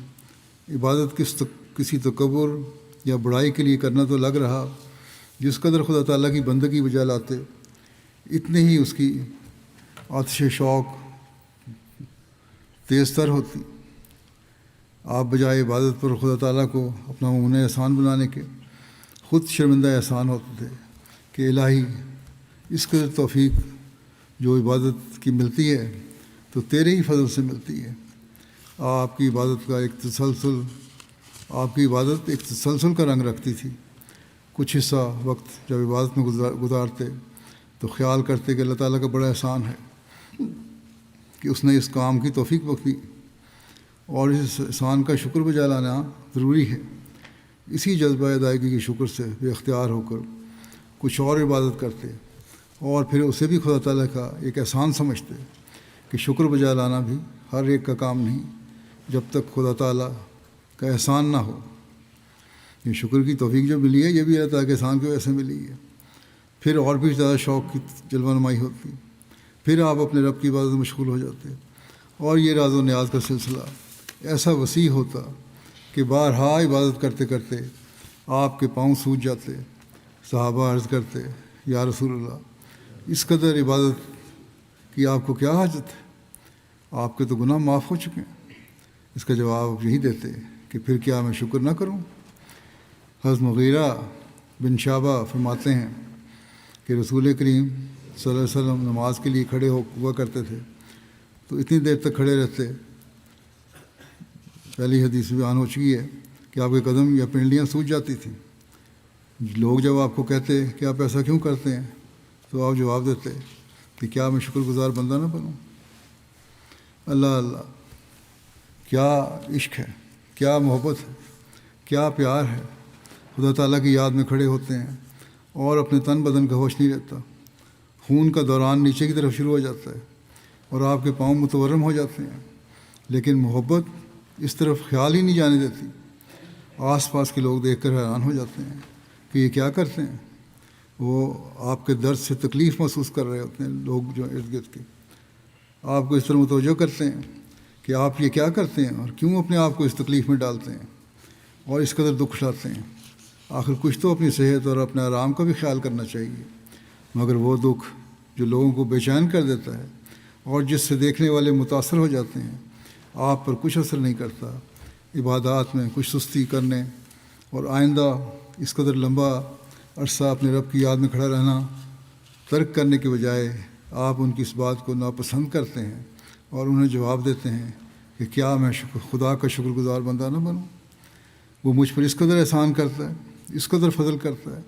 عبادت کسی تکبر یا بڑائی کے لیے کرنا تو لگ رہا، جس قدر خدا تعالیٰ کی بندگی بجا لاتے اتنے ہی اس کی آتش شوق تیز تر ہوتی. آپ بجائے عبادت پر خدا تعالیٰ کو اپنا ممنون احسان بنانے کے خود شرمندہ احسان ہوتے تھے کہ الہی اس قدر توفیق جو عبادت کی ملتی ہے تو تیرے ہی فضل سے ملتی ہے. آپ کی عبادت ایک تسلسل کا رنگ رکھتی تھی. کچھ حصہ وقت جب عبادت میں گزارتے تو خیال کرتے کہ اللہ تعالیٰ کا بڑا احسان ہے کہ اس نے اس کام کی توفیق بخشی اور اس احسان کا شکر بجا لانا ضروری ہے. اسی جذبہ ادائیگی کے شکر سے بے اختیار ہو کر کچھ اور عبادت کرتے اور پھر اسے بھی خدا تعالیٰ کا ایک احسان سمجھتے کہ شکر بجا لانا بھی ہر ایک کا کام نہیں جب تک خدا تعالیٰ کا احسان نہ ہو. یہ شکر کی توفیق جو ملی ہے یہ بھی اللہ تعالیٰ کے احسان کی وجہ سے ملی ہے۔ پھر اور بھی زیادہ شوق کی جلوہ نمائی ہوتی، پھر آپ اپنے رب کی عبادت میں مشغول ہو جاتے، اور یہ راز و نیاز کا سلسلہ ایسا وسیع ہوتا کہ بارہا عبادت کرتے کرتے آپ کے پاؤں سوج جاتے۔ صحابہ عرض کرتے، یا رسول اللہ، اس قدر عبادت کی آپ کو کیا حاجت ہے؟ آپ کے تو گناہ معاف ہو چکے ہیں۔ اس کا جواب یہی دیتے کہ پھر کیا میں شکر نہ کروں؟ حضرت مغیرہ بن شعبہ فرماتے ہیں کہ رسول کریم صلی اللہ علیہ وسلم نماز کے لیے کھڑے ہوا کرتے تھے تو اتنی دیر تک کھڑے رہتے، پہلی حدیث بیان ہو چکی ہے کہ آپ کے قدم یا پنڈلیاں سوج جاتی تھیں۔ لوگ جب آپ کو کہتے کہ آپ ایسا کیوں کرتے ہیں تو آپ جواب دیتے کہ کیا میں شکر گزار بندہ نہ بنوں؟ اللہ اللہ، کیا عشق ہے، کیا محبت ہے، کیا پیار ہے۔ خدا تعالیٰ کی یاد میں کھڑے ہوتے ہیں اور اپنے تن بدن کا ہوش نہیں رہتا، خون کا دوران نیچے کی طرف شروع ہو جاتا ہے اور آپ کے پاؤں متورم ہو جاتے ہیں، لیکن محبت اس طرف خیال ہی نہیں جانے دیتی۔ آس پاس کے لوگ دیکھ کر حیران ہو جاتے ہیں کہ یہ کیا کرتے ہیں، وہ آپ کے درد سے تکلیف محسوس کر رہے ہوتے ہیں۔ لوگ جو ارد گرد کے آپ کو اس طرح متوجہ کرتے ہیں کہ آپ یہ کیا کرتے ہیں اور کیوں اپنے آپ کو اس تکلیف میں ڈالتے ہیں اور اس قدر دکھ اٹھاتے ہیں۔ آخر کچھ تو اپنی صحت اور اپنے آرام کا بھی خیال کرنا چاہیے، مگر وہ دکھ جو لوگوں کو بے چین کر دیتا ہے اور جس سے دیکھنے والے متاثر ہو جاتے ہیں، آپ پر کچھ اثر نہیں کرتا۔ عبادات میں کچھ سستی کرنے اور آئندہ اس قدر لمبا عرصہ اپنے رب کی یاد میں کھڑا رہنا ترک کرنے کے بجائے آپ ان کی اس بات کو ناپسند کرتے ہیں اور انہیں جواب دیتے ہیں کہ کیا میں خدا کا شکر گزار بندہ نہ بنوں؟ وہ مجھ پر اس قدر احسان کرتا ہے، اس قدر فضل کرتا ہے،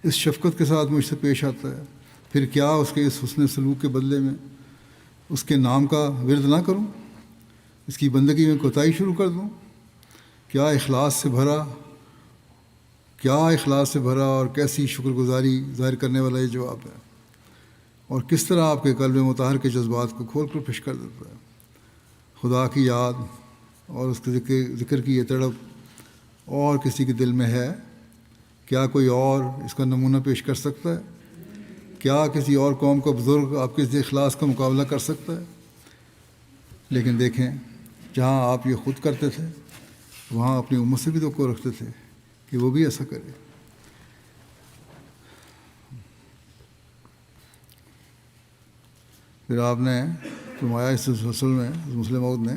اس شفقت کے ساتھ مجھ سے پیش آتا ہے، پھر کیا اس کے اس حسن سلوک کے بدلے میں اس کے نام کا ورد نہ کروں، اس کی بندگی میں کوتاہی شروع کر دوں؟ کیا اخلاص سے بھرا اور کیسی شکر گزاری ظاہر کرنے والا یہ جواب ہے، اور کس طرح آپ کے قلب مطہر کے جذبات کو کھول کر پیش کر دیتا ہے۔ خدا کی یاد اور اس کے ذکر کی یہ تڑپ اور کسی کے دل میں ہے؟ کیا کوئی اور اس کا نمونہ پیش کر سکتا ہے؟ کیا کسی اور قوم کا بزرگ آپ کے اس اخلاص کا مقابلہ کر سکتا ہے؟ لیکن دیکھیں، جہاں آپ یہ خود کرتے تھے وہاں اپنی امت سے بھی توقع رکھتے تھے کہ وہ بھی ایسا کرے۔ پھر آپ نے فرمایا اس سلسلے میں مسلم موعود نے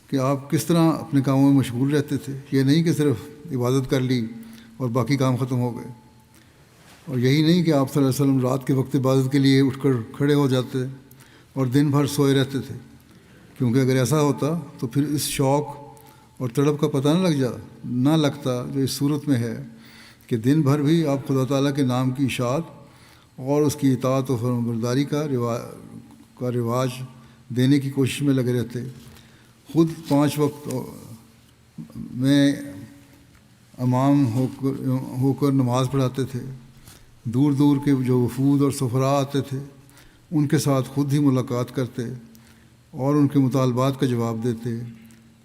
کہ آپ کس طرح اپنے کاموں میں مشغول رہتے تھے، یہ نہیں کہ صرف عبادت کر لی اور باقی کام ختم ہو گئے، اور یہی نہیں کہ آپ صلی اللہ علیہ وسلم رات کے وقت عبادت کے لیے اٹھ کر کھڑے ہو جاتے اور دن بھر سوئے رہتے تھے، کیونکہ اگر ایسا ہوتا تو پھر اس شوق اور تڑپ کا پتہ نہ لگتا جو اس صورت میں ہے کہ دن بھر بھی آپ خدا تعالیٰ کے نام کی اشاعت اور اس کی اطاعت و فرمانبرداری کا رواج دینے کی کوشش میں لگے رہتے، خود 5 وقت میں امام ہو کر نماز پڑھاتے تھے، دور دور کے جو وفود اور سفراء آتے تھے ان کے ساتھ خود ہی ملاقات کرتے اور ان کے مطالبات کا جواب دیتے،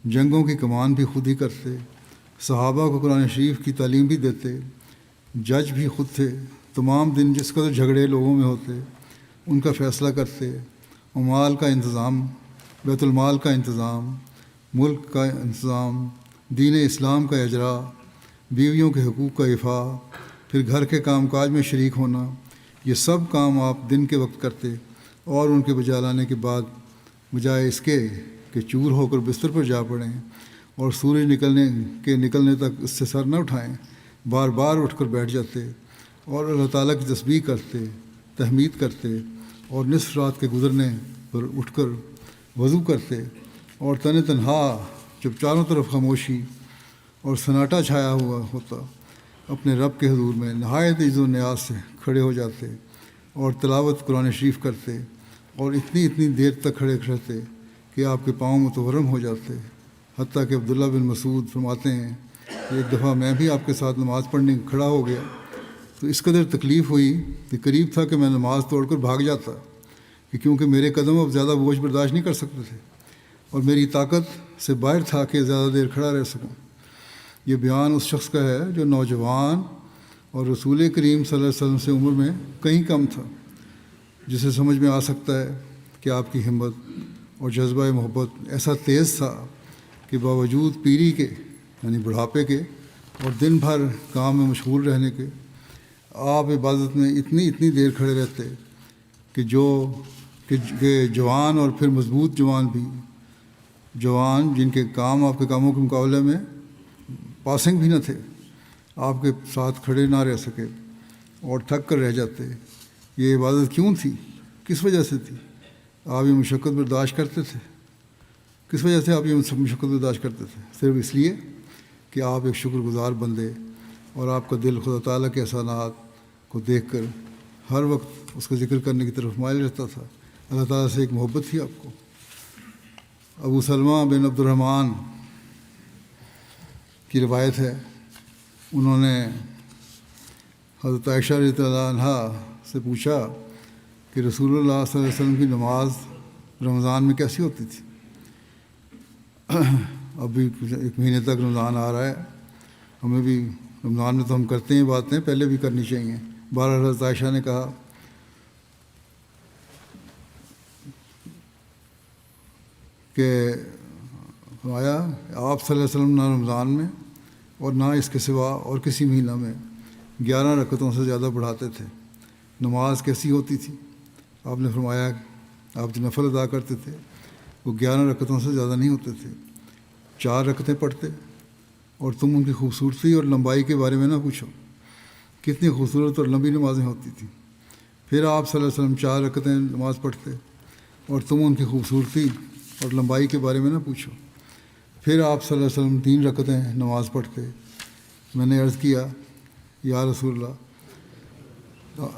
جنگوں کی کمان بھی خود ہی کرتے، صحابہ کو قرآن شریف کی تعلیم بھی دیتے، جج بھی خود تھے، تمام دن جس قدر جھگڑے لوگوں میں ہوتے ان کا فیصلہ کرتے، مال کا انتظام، بیت المال کا انتظام، ملک کا انتظام، دین اسلام کا اجرا، بیویوں کے حقوق کا افاع، پھر گھر کے کام کاج میں شریک ہونا، یہ سب کام آپ دن کے وقت کرتے اور ان کے بجا لانے کے بعد بجائے اس کے کہ چور ہو کر بستر پر جا پڑیں اور سورج نکلنے تک اس سے سر نہ اٹھائیں، بار بار اٹھ کر بیٹھ جاتے اور اللہ تعالیٰ کی تسبیح کرتے، تحمید کرتے، اور نصف رات کے گزرنے پر اٹھ کر وضو کرتے، اور تنہا جب چاروں طرف خاموشی اور سناٹا چھایا ہوا ہوتا اپنے رب کے حضور میں نہایت عز و نیاز سے کھڑے ہو جاتے اور تلاوت قرآن شریف کرتے، اور اتنی دیر تک کھڑے رہتے کہ آپ کے پاؤں متورم ہو جاتے، حتیٰ کہ عبداللہ بن مسعود فرماتے ہیں کہ ایک دفعہ میں بھی آپ کے ساتھ نماز پڑھنے کھڑا ہو گیا تو اس قدر تکلیف ہوئی کہ قریب تھا کہ میں نماز توڑ کر بھاگ جاتا، کہ کیونکہ میرے قدم اب زیادہ بوجھ برداشت نہیں کر سکتے تھے اور میری طاقت سے باہر تھا کہ زیادہ دیر کھڑا رہ سکوں۔ یہ بیان اس شخص کا ہے جو نوجوان اور رسول کریم صلی اللہ علیہ وسلم سے عمر میں کہیں کم تھا، جسے سمجھ میں آ سکتا ہے کہ آپ کی ہمت اور جذبہ محبت ایسا تیز تھا کہ باوجود پیری کے یعنی بڑھاپے کے اور دن بھر کام میں مشغول رہنے کے، آپ عبادت میں اتنی دیر کھڑے رہتے کہ جوان اور پھر مضبوط جوان جن کے کام آپ کے کاموں کے مقابلے میں پاسنگ بھی نہ تھے، آپ کے ساتھ کھڑے نہ رہ سکے اور تھک کر رہ جاتے۔ یہ عبادت کیوں تھی؟ کس وجہ سے تھی؟ آپ یہ مشقت برداشت کرتے تھے؟ کس وجہ سے آپ یہ مشقت برداشت کرتے تھے؟ صرف اس لیے کہ آپ ایک شکر گزار بندے اور آپ کا دل خدا تعالیٰ کے احسانات کو دیکھ کر ہر وقت اس کا ذکر کرنے کی طرف مائل رہتا تھا۔ اللہ تعالیٰ سے ایک محبت تھی آپ کو۔ ابو سلمہ بن عبد الرحمن کی روایت ہے، انہوں نے حضرت عائشہ رضی اللہ عنہا سے پوچھا کہ رسول اللہ صلی اللہ علیہ وسلم کی نماز رمضان میں کیسی ہوتی تھی؟ ابھی ایک مہینے تک رمضان آ رہا ہے، ہمیں بھی رمضان میں تو ہم کرتے ہیں باتیں، پہلے بھی کرنی چاہیے۔ بہرحال حضرت عائشہ نے کہا کہ فرمایا آپ صلی اللہ علیہ وسلم نہ رمضان میں اور نہ اس کے سوا اور کسی مہینہ میں 11 رکعتوں سے زیادہ بڑھاتے تھے۔ نماز کیسی ہوتی تھی؟ آپ نے فرمایا آپ جو نفل ادا کرتے تھے وہ 11 رکعتوں سے زیادہ نہیں ہوتے تھے، 4 رکعتیں پڑھتے، اور تم ان کی خوبصورتی اور لمبائی کے بارے میں نہ پوچھو، کتنی خوبصورت اور لمبی نمازیں ہوتی تھیں۔ پھر آپ صلی اللہ علیہ وسلم 4 رکعتیں نماز پڑھتے اور تم ان کی خوبصورتی اور لمبائی کے بارے میں نہ پوچھو۔ پھر آپ صلی اللہ علیہ وسلم 3 رکعتیں نماز پڑھتے۔ میں نے عرض کیا یا رسول اللہ،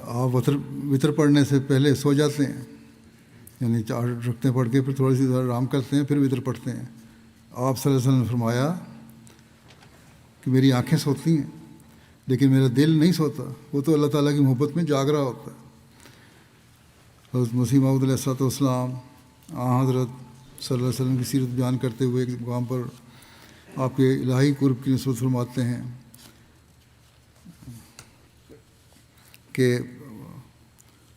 آپ وطر پڑھنے سے پہلے سو جاتے ہیں، یعنی 4 رکعتیں پڑھ کے پھر تھوڑی سی آرام کرتے ہیں، پھر وطر پڑھتے ہیں۔ آپ صلی اللہ علیہ وسلم نے فرمایا کہ میری آنکھیں سوتی ہیں لیکن میرا دل نہیں سوتا، وہ تو اللہ تعالیٰ کی محبت میں جاگ رہا ہوتا ہے۔ حضرت مسیح موعود علیہ السلام حضرت صلی اللہ علیہ وسلم کی سیرت بیان کرتے ہوئے ایک مقام پر آپ کے الہی قرب کی نسبت فرماتے ہیں کہ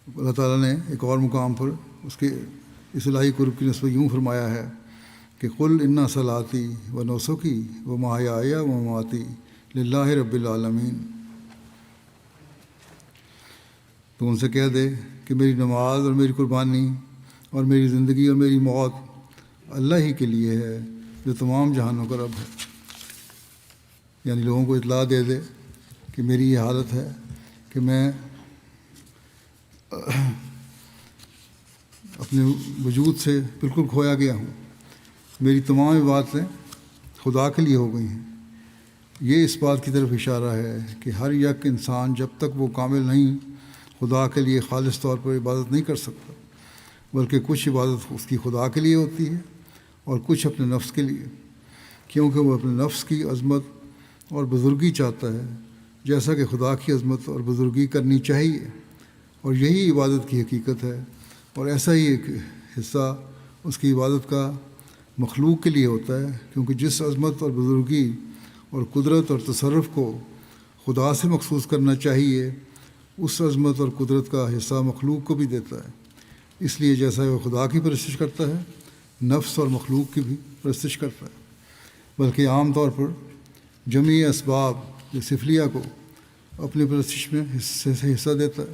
اللہ تعالیٰ نے ایک اور مقام پر اس الہی قرب کی نسبت یوں فرمایا ہے کہ قل انا صلاتی و نسکی و محیای و مماتی للہ رب العالمین، تو ان سے کہہ دے کہ میری نماز اور میری قربانی اور میری زندگی اور میری موت اللہ ہی کے لیے ہے جو تمام جہانوں کا رب ہے۔ یعنی لوگوں کو اطلاع دے دے کہ میری یہ حالت ہے کہ میں اپنے وجود سے بالکل کھویا گیا ہوں، میری تمام عبادتیں خدا کے لیے ہو گئی ہیں۔ یہ اس بات کی طرف اشارہ ہے کہ ہر یک انسان جب تک وہ کامل نہیں خدا کے لیے خالص طور پر عبادت نہیں کر سکتا، بلکہ کچھ عبادت اس کی خدا کے لیے ہوتی ہے اور کچھ اپنے نفس کے لیے، کیونکہ وہ اپنے نفس کی عظمت اور بزرگی چاہتا ہے جیسا کہ خدا کی عظمت اور بزرگی کرنی چاہیے، اور یہی عبادت کی حقیقت ہے۔ اور ایسا ہی ایک حصہ اس کی عبادت کا مخلوق کے لیے ہوتا ہے، کیونکہ جس عظمت اور بزرگی اور قدرت اور تصرف کو خدا سے مخصوص کرنا چاہیے، اس عظمت اور قدرت کا حصہ مخلوق کو بھی دیتا ہے۔ اس لیے جیسا وہ خدا کی پرستش کرتا ہے، نفس اور مخلوق کی بھی پرستش کرتا ہے، بلکہ عام طور پر جمعی اسباب سفلیہ کو اپنی پرستش میں حصہ دیتا ہے،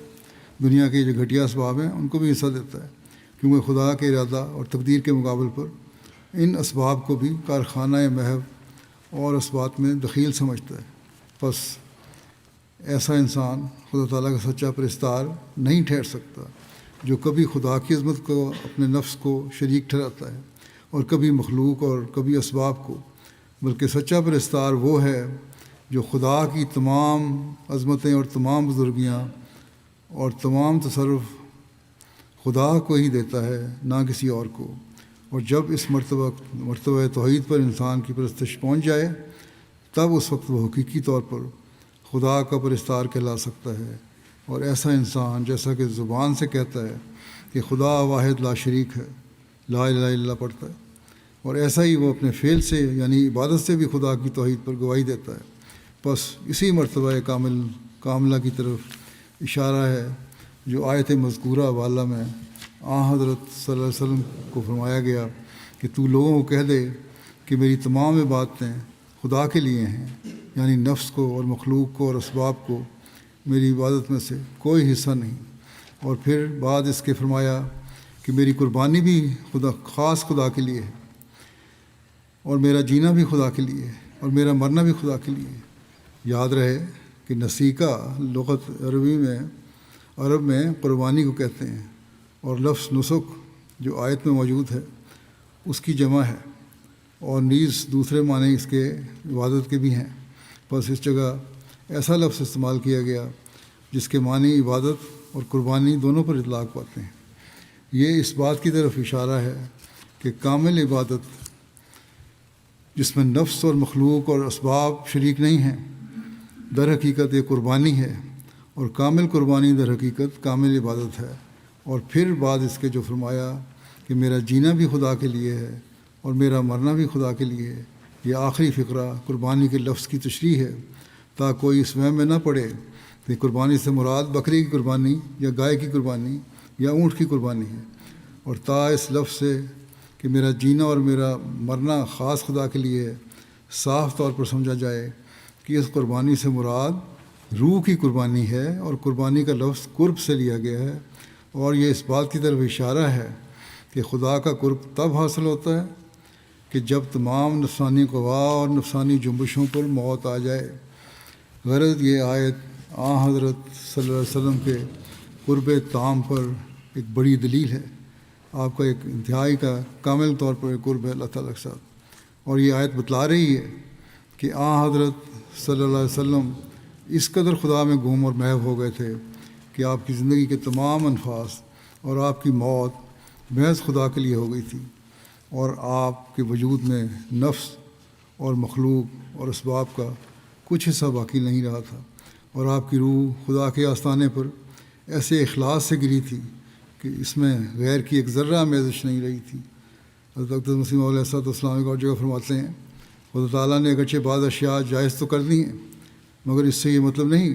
دنیا کے جو گھٹیا اسباب ہیں ان کو بھی حصہ دیتا ہے، کیونکہ خدا کے ارادہ اور تقدیر کے مقابل پر ان اسباب کو بھی کارخانہ محض اور اسباب میں دخیل سمجھتا ہے۔ بس ایسا انسان خدا تعالیٰ کا سچا پرستار نہیں ٹھہر سکتا جو کبھی خدا کی عظمت کو اپنے نفس کو شریک ٹھہراتا ہے اور کبھی مخلوق اور کبھی اسباب کو، بلکہ سچا پرستار وہ ہے جو خدا کی تمام عظمتیں اور تمام بزرگیاں اور تمام تصرف خدا کو ہی دیتا ہے، نہ کسی اور کو۔ اور جب اس مرتبہ توحید پر انسان کی پرستش پہنچ جائے، تب اس وقت وہ حقیقی طور پر خدا کا پرستار کہلا سکتا ہے۔ اور ایسا انسان جیسا کہ زبان سے کہتا ہے کہ خدا واحد لا شریک ہے، لا الہ الا اللہ پڑھتا ہے، اور ایسا ہی وہ اپنے فعل سے یعنی عبادت سے بھی خدا کی توحید پر گواہی دیتا ہے۔ بس اسی مرتبہ کاملہ کی طرف اشارہ ہے جو آیت مذکورہ والا میں حضرت صلی اللہ علیہ وسلم کو فرمایا گیا کہ تو لوگوں کو کہہ دے کہ میری تمام عبادتیں خدا کے لیے ہیں، یعنی نفس کو اور مخلوق کو اور اسباب کو میری عبادت میں سے کوئی حصہ نہیں۔ اور پھر بعد اس کے فرمایا کہ میری قربانی بھی خاص خدا کے لیے ہے، اور میرا جینا بھی خدا کے لیے ہے، اور میرا مرنا بھی خدا کے لیے ہے۔ یاد رہے کہ نسیکہ لغت عرب میں قربانی کو کہتے ہیں، اور لفظ نسک جو آیت میں موجود ہے اس کی جمع ہے، اور نیز دوسرے معنی اس کے عبادت کے بھی ہیں۔ بس اس جگہ ایسا لفظ استعمال کیا گیا جس کے معنی عبادت اور قربانی دونوں پر اطلاق پاتے ہیں۔ یہ اس بات کی طرف اشارہ ہے کہ کامل عبادت جس میں نفس اور مخلوق اور اسباب شریک نہیں ہیں در حقیقت یہ قربانی ہے، اور کامل قربانی در حقیقت کامل عبادت ہے۔ اور پھر بعد اس کے جو فرمایا کہ میرا جینا بھی خدا کے لیے ہے اور میرا مرنا بھی خدا کے لیے ہے، یہ آخری فقرہ قربانی کے لفظ کی تشریح ہے، تاکہ کوئی اس وہم میں نہ پڑے کہ قربانی سے مراد بکری کی قربانی یا گائے کی قربانی یا اونٹ کی قربانی ہے، اور تا اس لفظ سے کہ میرا جینا اور میرا مرنا خاص خدا کے لیے ہے صاف طور پر سمجھا جائے کہ اس قربانی سے مراد روح کی قربانی ہے، اور قربانی کا لفظ قرب سے لیا گیا ہے، اور یہ اس بات کی طرف اشارہ ہے کہ خدا کا قرب تب حاصل ہوتا ہے کہ جب تمام نفسانی قوا اور نفسانی جنبشوں پر موت آ جائے۔ غرض یہ آیت حضرت صلی اللہ علیہ وسلم کے قرب تام پر ایک بڑی دلیل ہے، آپ کا ایک انتہائی کا کامل طور پر ایک قرب ہے اللہ تعالیٰ کے ساتھ۔ اور یہ آیت بتلا رہی ہے کہ حضرت صلی اللہ علیہ وسلم اس قدر خدا میں گم اور محو ہو گئے تھے کہ آپ کی زندگی کے تمام انفاس اور آپ کی موت محض خدا کے لیے ہو گئی تھی، اور آپ کے وجود میں نفس اور مخلوق اور اسباب کا کچھ حصہ باقی نہیں رہا تھا، اور آپ کی روح خدا کے آستانے پر ایسے اخلاص سے گری تھی کہ اس میں غیر کی ایک ذرہ آمیزش نہیں رہی تھی۔ حضرت مسیح علیہ السلام ایک اور جگہ فرماتے ہیں خدا تعالیٰ نے اگرچہ بعض اشیاء جائز تو کر دی ہیں، مگر اس سے یہ مطلب نہیں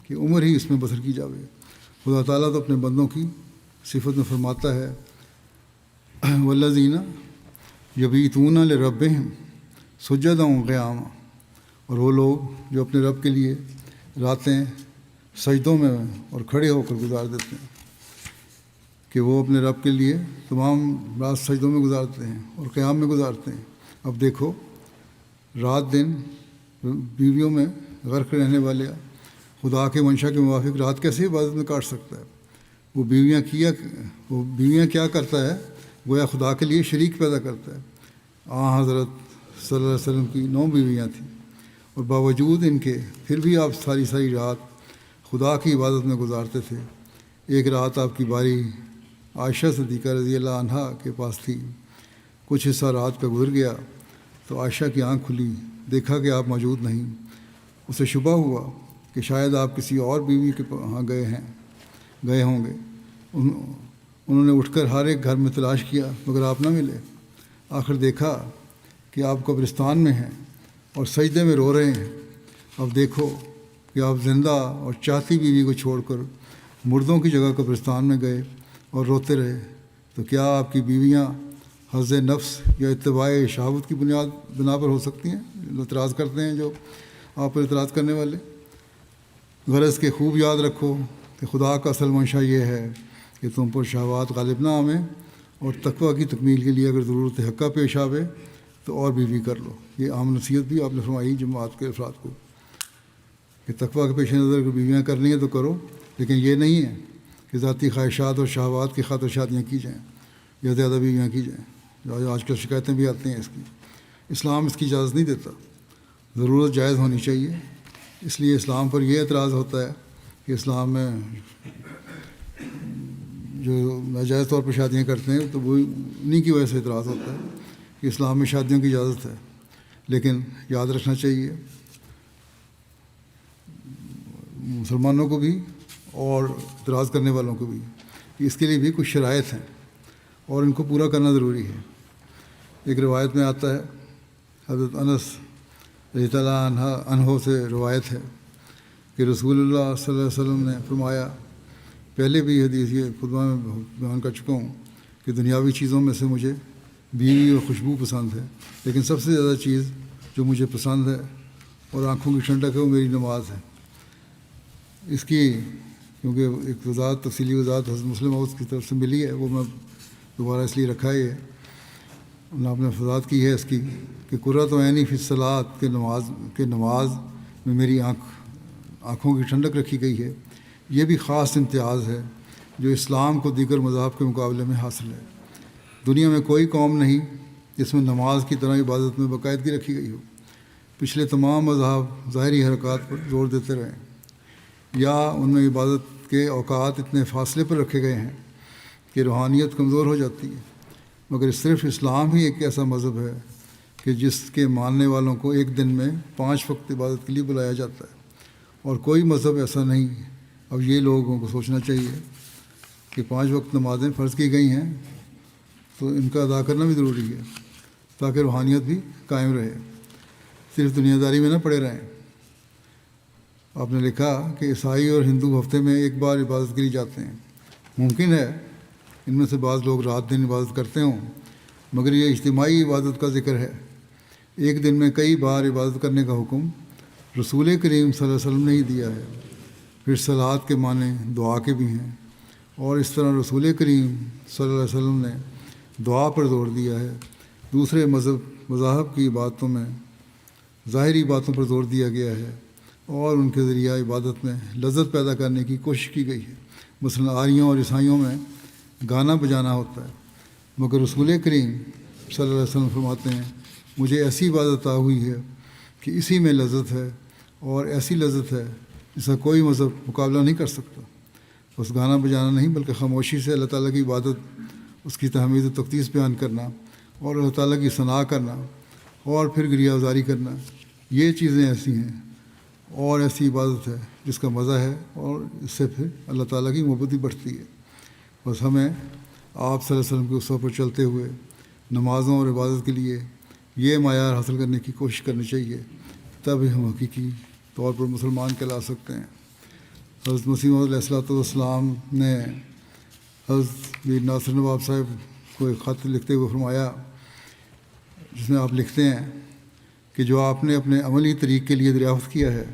کہ عمر ہی اس میں بسر کی جاوے۔ خدا تعالیٰ تو اپنے بندوں کی صفت میں فرماتا ہے والذین یبیتون لربہم سجدا قیاما، اور وہ لوگ جو اپنے رب کے لیے راتیں سجدوں میں اور کھڑے ہو کر گزار دیتے ہیں، کہ وہ اپنے رب کے لیے تمام رات سجدوں میں گزارتے ہیں اور قیام میں گزارتے ہیں۔ اب دیکھو رات دن بیویوں میں غرق رہنے والے خدا کے منشا کے موافق رات کیسے عبادت میں کاٹ سکتا ہے؟ وہ بیویاں کیا کرتا ہے؟ گویا خدا کے لیے شریک پیدا کرتا ہے۔ حضرت صلی اللہ علیہ وسلم کی 9 بیویاں تھیں، اور باوجود ان کے پھر بھی آپ ساری رات خدا کی عبادت میں گزارتے تھے۔ ایک رات آپ کی باری عائشہ صدیقہ رضی اللہ عنہا کے پاس تھی، کچھ حصہ رات کا گزر گیا تو عائشہ کی آنکھ کھلی، دیکھا کہ آپ موجود نہیں۔ اسے شبہ ہوا کہ شاید آپ کسی اور بیوی کے ہاں گئے ہوں گے۔ انہوں نے اٹھ کر ہر ایک گھر میں تلاش کیا مگر آپ نہ ملے۔ آخر دیکھا کہ آپ قبرستان میں ہیں اور سجدے میں رو رہے ہیں۔ اب دیکھو کہ آپ زندہ اور چاہتی بیوی کو چھوڑ کر مردوں کی جگہ قبرستان میں گئے اور روتے رہے، تو کیا آپ کی بیویاں حظ نفس یا اتباع شہوت کی بنا پر ہو سکتی ہیں؟ اعتراض کرتے ہیں جو آپ پر اعتراض کرنے والے۔ غرض کے خوب یاد رکھو کہ خدا کا اصل منشا یہ ہے کہ تم پر شہوات غالب نہ آویں، اور تقوی کی تکمیل کے لیے اگر ضرورت حقہ پیش آوے تو اور بیوی کر لو۔ یہ عام نصیحت بھی آپ نے فرمائی جماعت کے افراد کو کہ تقوی کے پیش نظر اگر بیویاں کرنی ہیں تو کرو، لیکن یہ نہیں ہے کہ ذاتی خواہشات اور شہوات کی خاطر شادیاں کی جائیں یا زیادہ بیویاں کی جائیں۔ آج کل شکایتیں بھی آتی ہیں اس کی۔ اسلام اس کی اجازت نہیں دیتا، ضرورت جائز ہونی چاہیے۔ اس لیے اسلام پر یہ اعتراض ہوتا ہے کہ اسلام میں جو ناجائز طور پر شادیاں کرتے ہیں تو وہ انہیں کی وجہ سے اعتراض ہوتا ہے کہ اسلام میں شادیوں کی اجازت ہے۔ لیکن یاد رکھنا چاہیے مسلمانوں کو بھی اور اعتراض کرنے والوں کو بھی کہ اس کے لیے بھی کچھ شرائط ہیں اور ان کو پورا کرنا ضروری ہے۔ ایک روایت میں آتا ہے، حضرت انس رضی اللہ عنہ سے روایت ہے کہ رسول اللہ صلی اللہ علیہ وسلم نے فرمایا، پہلے بھی حدیث یہ خطبہ میں بیان کر چکا ہوں کہ دنیاوی چیزوں میں سے مجھے بیوی اور خوشبو پسند ہے، لیکن سب سے زیادہ چیز جو مجھے پسند ہے اور آنکھوں کی ٹھنڈک ہے وہ میری نماز ہے۔ اس کی کیونکہ ایک وضاحت، تفصیلی وضاحت حضرت مسلم موعود کی طرف سے ملی ہے، وہ میں دوبارہ اس لیے رکھا ہے، آپ نے وضاحت کی ہے اس کی کہ قرۃ عینی فی الصلاۃ کہ نماز میں میری آنکھوں کی ٹھنڈک رکھی گئی ہے۔ یہ بھی خاص امتیاز ہے جو اسلام کو دیگر مذاہب کے مقابلے میں حاصل ہے۔ دنیا میں کوئی قوم نہیں جس میں نماز کی طرح عبادت میں باقاعدگی رکھی گئی ہو۔ پچھلے تمام مذاہب ظاہری حرکات پر زور دیتے رہے یا ان میں عبادت کے اوقات اتنے فاصلے پر رکھے گئے ہیں کہ روحانیت کمزور ہو جاتی ہے، مگر صرف اسلام ہی ایک ایسا مذہب ہے کہ جس کے ماننے والوں کو ایک دن میں 5 وقت عبادت کے لیے بلایا جاتا ہے، اور کوئی مذہب ایسا نہیں۔ اب یہ لوگوں کو سوچنا چاہیے کہ 5 وقت نمازیں فرض کی گئی ہیں تو ان کا ادا کرنا بھی ضروری ہے تاکہ روحانیت بھی قائم رہے، صرف دنیا داری میں نہ پڑے رہیں۔ آپ نے لکھا کہ عیسائی اور ہندو ہفتے میں ایک بار عبادت کے لیے جاتے ہیں۔ ممکن ہے ان میں سے بعض لوگ رات دن عبادت کرتے ہوں، مگر یہ اجتماعی عبادت کا ذکر ہے۔ ایک دن میں کئی بار عبادت کرنے کا حکم رسول کریم صلی اللہ علیہ وسلم نے ہی دیا ہے۔ پھر صلوات کے معنی دعا کے بھی ہیں، اور اس طرح رسول کریم صلی اللہ علیہ وسلم نے دعا پر زور دیا ہے۔ دوسرے مذاہب کی باتوں میں ظاہری باتوں پر زور دیا گیا ہے اور ان کے ذریعہ عبادت میں لذت پیدا کرنے کی کوشش کی گئی ہے۔ مثلا آریوں اور عیسائیوں میں گانا بجانا ہوتا ہے، مگر رسول کریم صلی اللہ علیہ وسلم فرماتے ہیں، مجھے ایسی عبادت عطا ہوئی ہے کہ اسی میں لذت ہے، اور ایسی لذت ہے جس کا کوئی مذہب مقابلہ نہیں کر سکتا۔ بس گانا بجانا نہیں بلکہ خاموشی سے اللہ تعالیٰ کی عبادت، اس کی تحمید و تقدیس بیان کرنا اور اللہ تعالیٰ کی ثنا کرنا اور پھر گریہ وزاری کرنا، یہ چیزیں ایسی ہیں اور ایسی عبادت ہے جس کا مزہ ہے، اور اس سے پھر اللہ تعالیٰ کی محبت بھی بڑھتی ہے۔ بس ہمیں آپ صلی اللہ علیہ وسلم کے اسوہ پر چلتے ہوئے نمازوں اور عبادت کے لیے یہ معیار حاصل کرنے کی کوشش کرنی چاہیے، تب ہی ہم حقیقی طور پر مسلمان کہلا سکتے ہیں۔ حضرت مسیح موعود علیہ الصلوۃ والسلام نے حضرت میر ناصر نواب صاحب کو ایک خط لکھتے ہوئے فرمایا، جس میں آپ لکھتے ہیں کہ جو آپ نے اپنے عملی طریق کے لیے دریافت کیا ہے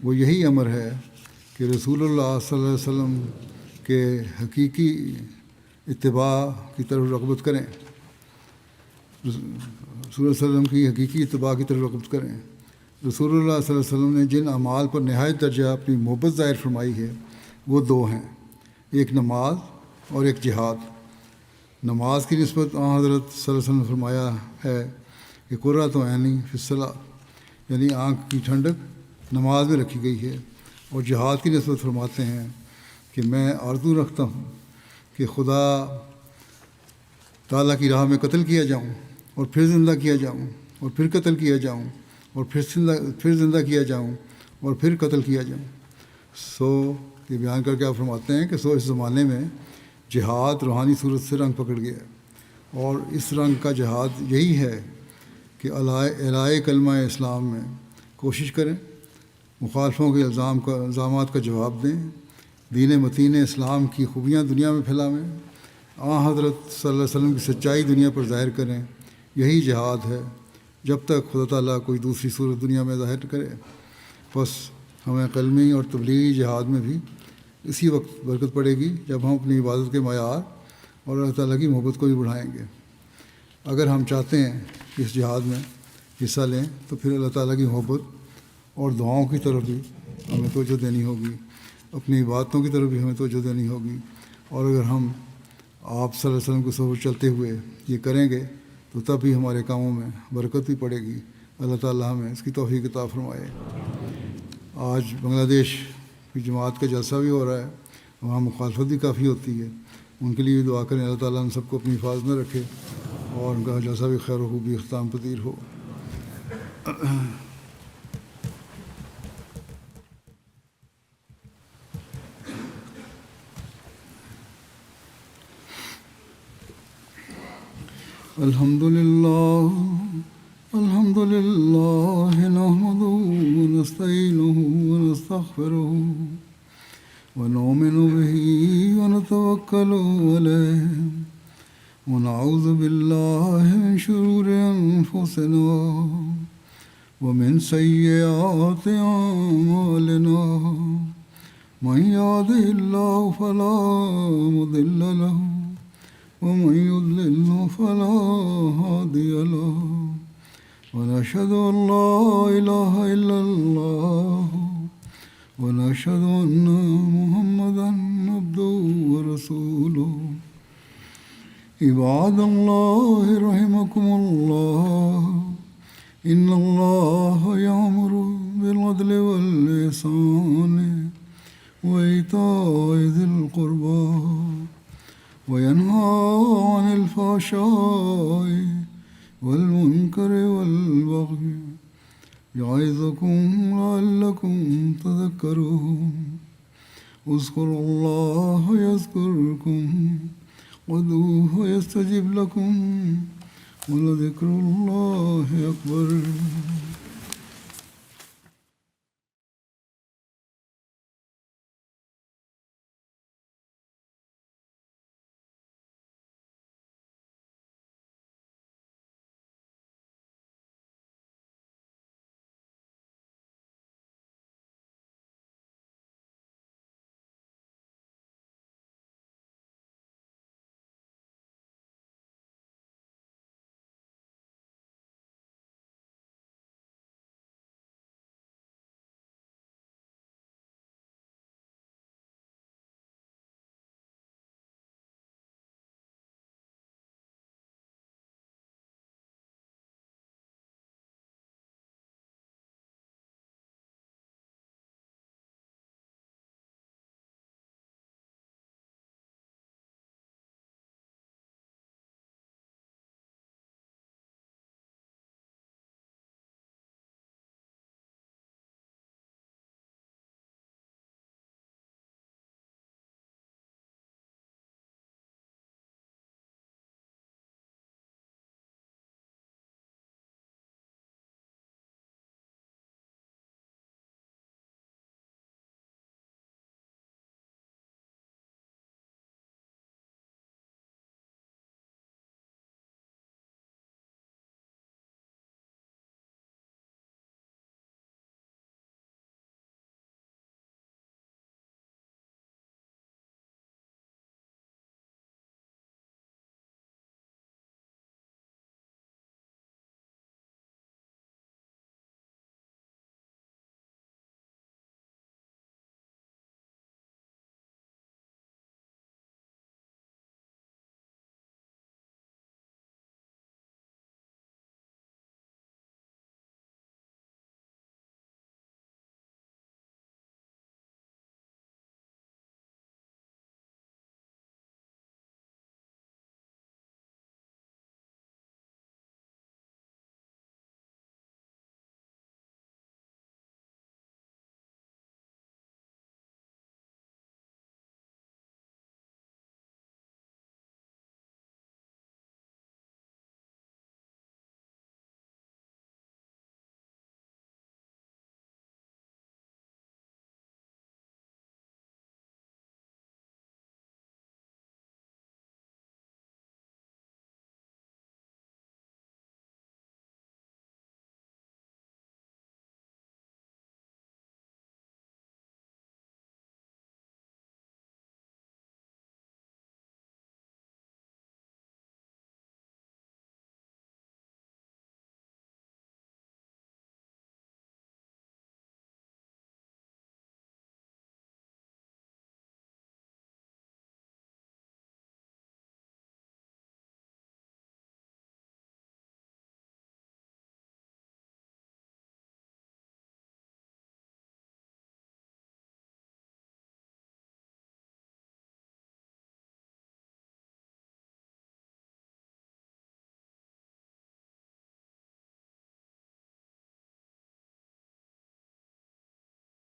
وہ یہی امر ہے کہ رسول اللہ صلی اللہ علیہ وسلم کے حقیقی اتباع کی طرف رغبت کریں، رسول اللہ علیہ وسلم کی حقیقی اتباع کی طرف رغبت کریں۔ رسول اللہ صلی اللہ علیہ وسلم نے جن اعمال پر نہایت درجہ اپنی محبت ظاہر فرمائی ہے وہ 2 ہیں، ایک نماز اور ایک جہاد۔ نماز کی نسبت حضرت صلی اللہ علیہ وسلم نے فرمایا ہے کہ قرۃ عینی فی الصلاۃ، یعنی آنکھ کی ٹھنڈک نماز میں رکھی گئی ہے، اور جہاد کی نسبت فرماتے ہیں کہ میں آرزو رکھتا ہوں کہ خدا تعالیٰ کی راہ میں قتل کیا جاؤں اور پھر زندہ کیا جاؤں اور پھر قتل کیا جاؤں اور پھر زندہ کیا جاؤں اور پھر قتل کیا جاؤں۔ یہ بیان کر کے آپ فرماتے ہیں کہ اس زمانے میں جہاد روحانی صورت سے رنگ پکڑ گیا ہے، اور اس رنگ کا جہاد یہی ہے کہ اعلاء کلمہ اسلام میں کوشش کریں، مخالفوں کے الزامات کا جواب دیں، دین متین اسلام کی خوبیاں دنیا میں پھیلاویں، حضرت صلی اللہ علیہ وسلم کی سچائی دنیا پر ظاہر کریں۔ یہی جہاد ہے جب تک خدا تعالیٰ کوئی دوسری صورت دنیا میں ظاہر کرے۔ بس ہمیں قلمی اور تبلیغی جہاد میں بھی اسی وقت برکت پڑے گی جب ہم اپنی عبادت کے معیار اور اللہ تعالیٰ کی محبت کو بھی بڑھائیں گے۔ اگر ہم چاہتے ہیں کہ اس جہاد میں حصہ لیں تو پھر اللہ تعالیٰ کی محبت اور دعاؤں کی طرف بھی ہمیں توجہ دینی ہوگی، اپنی عبادتوں کی طرف بھی ہمیں توجہ دینی ہوگی، اور اگر ہم آپ صلی اللہ علیہ وسلم کے سفر چلتے ہوئے یہ کریں گے تو تب ہی ہمارے کاموں میں برکت بھی پڑے گی۔ اللہ تعالیٰ ہمیں اس کی توفیق عطا فرمائے۔ آج بنگلہ دیش کی جماعت کا جلسہ بھی ہو رہا ہے، وہاں مخالفت بھی کافی ہوتی ہے، ان کے لیے بھی دعا کریں اللہ تعالیٰ ہم سب کو اپنی حفاظت میں رکھے اور ان کا جلسہ بھی خیر و خوبی اختتام پذیر ہو۔ الحمد لله نحمده ونستعينه ونستغفره ونؤمن به ونتوكل عليه ونعوذ بالله من شرور أنفسنا ومن سيئات أعمالنا من يهده الله فلا مضل له ومن يضلل فلا هادي له ونشهد أن لا إله إلا الله ونشهد أن محمدا عبده ورسوله عباد الله رحمكم الله إن الله يأمر بالعدل والإحسان وإيتاء ذي القربى وينهى عن الفحشاء والمنكر والبغي يعظكم لعلكم تذكرون اذكروا الله يذكركم وادعوه يستجب لكم ولذكر الله أكبر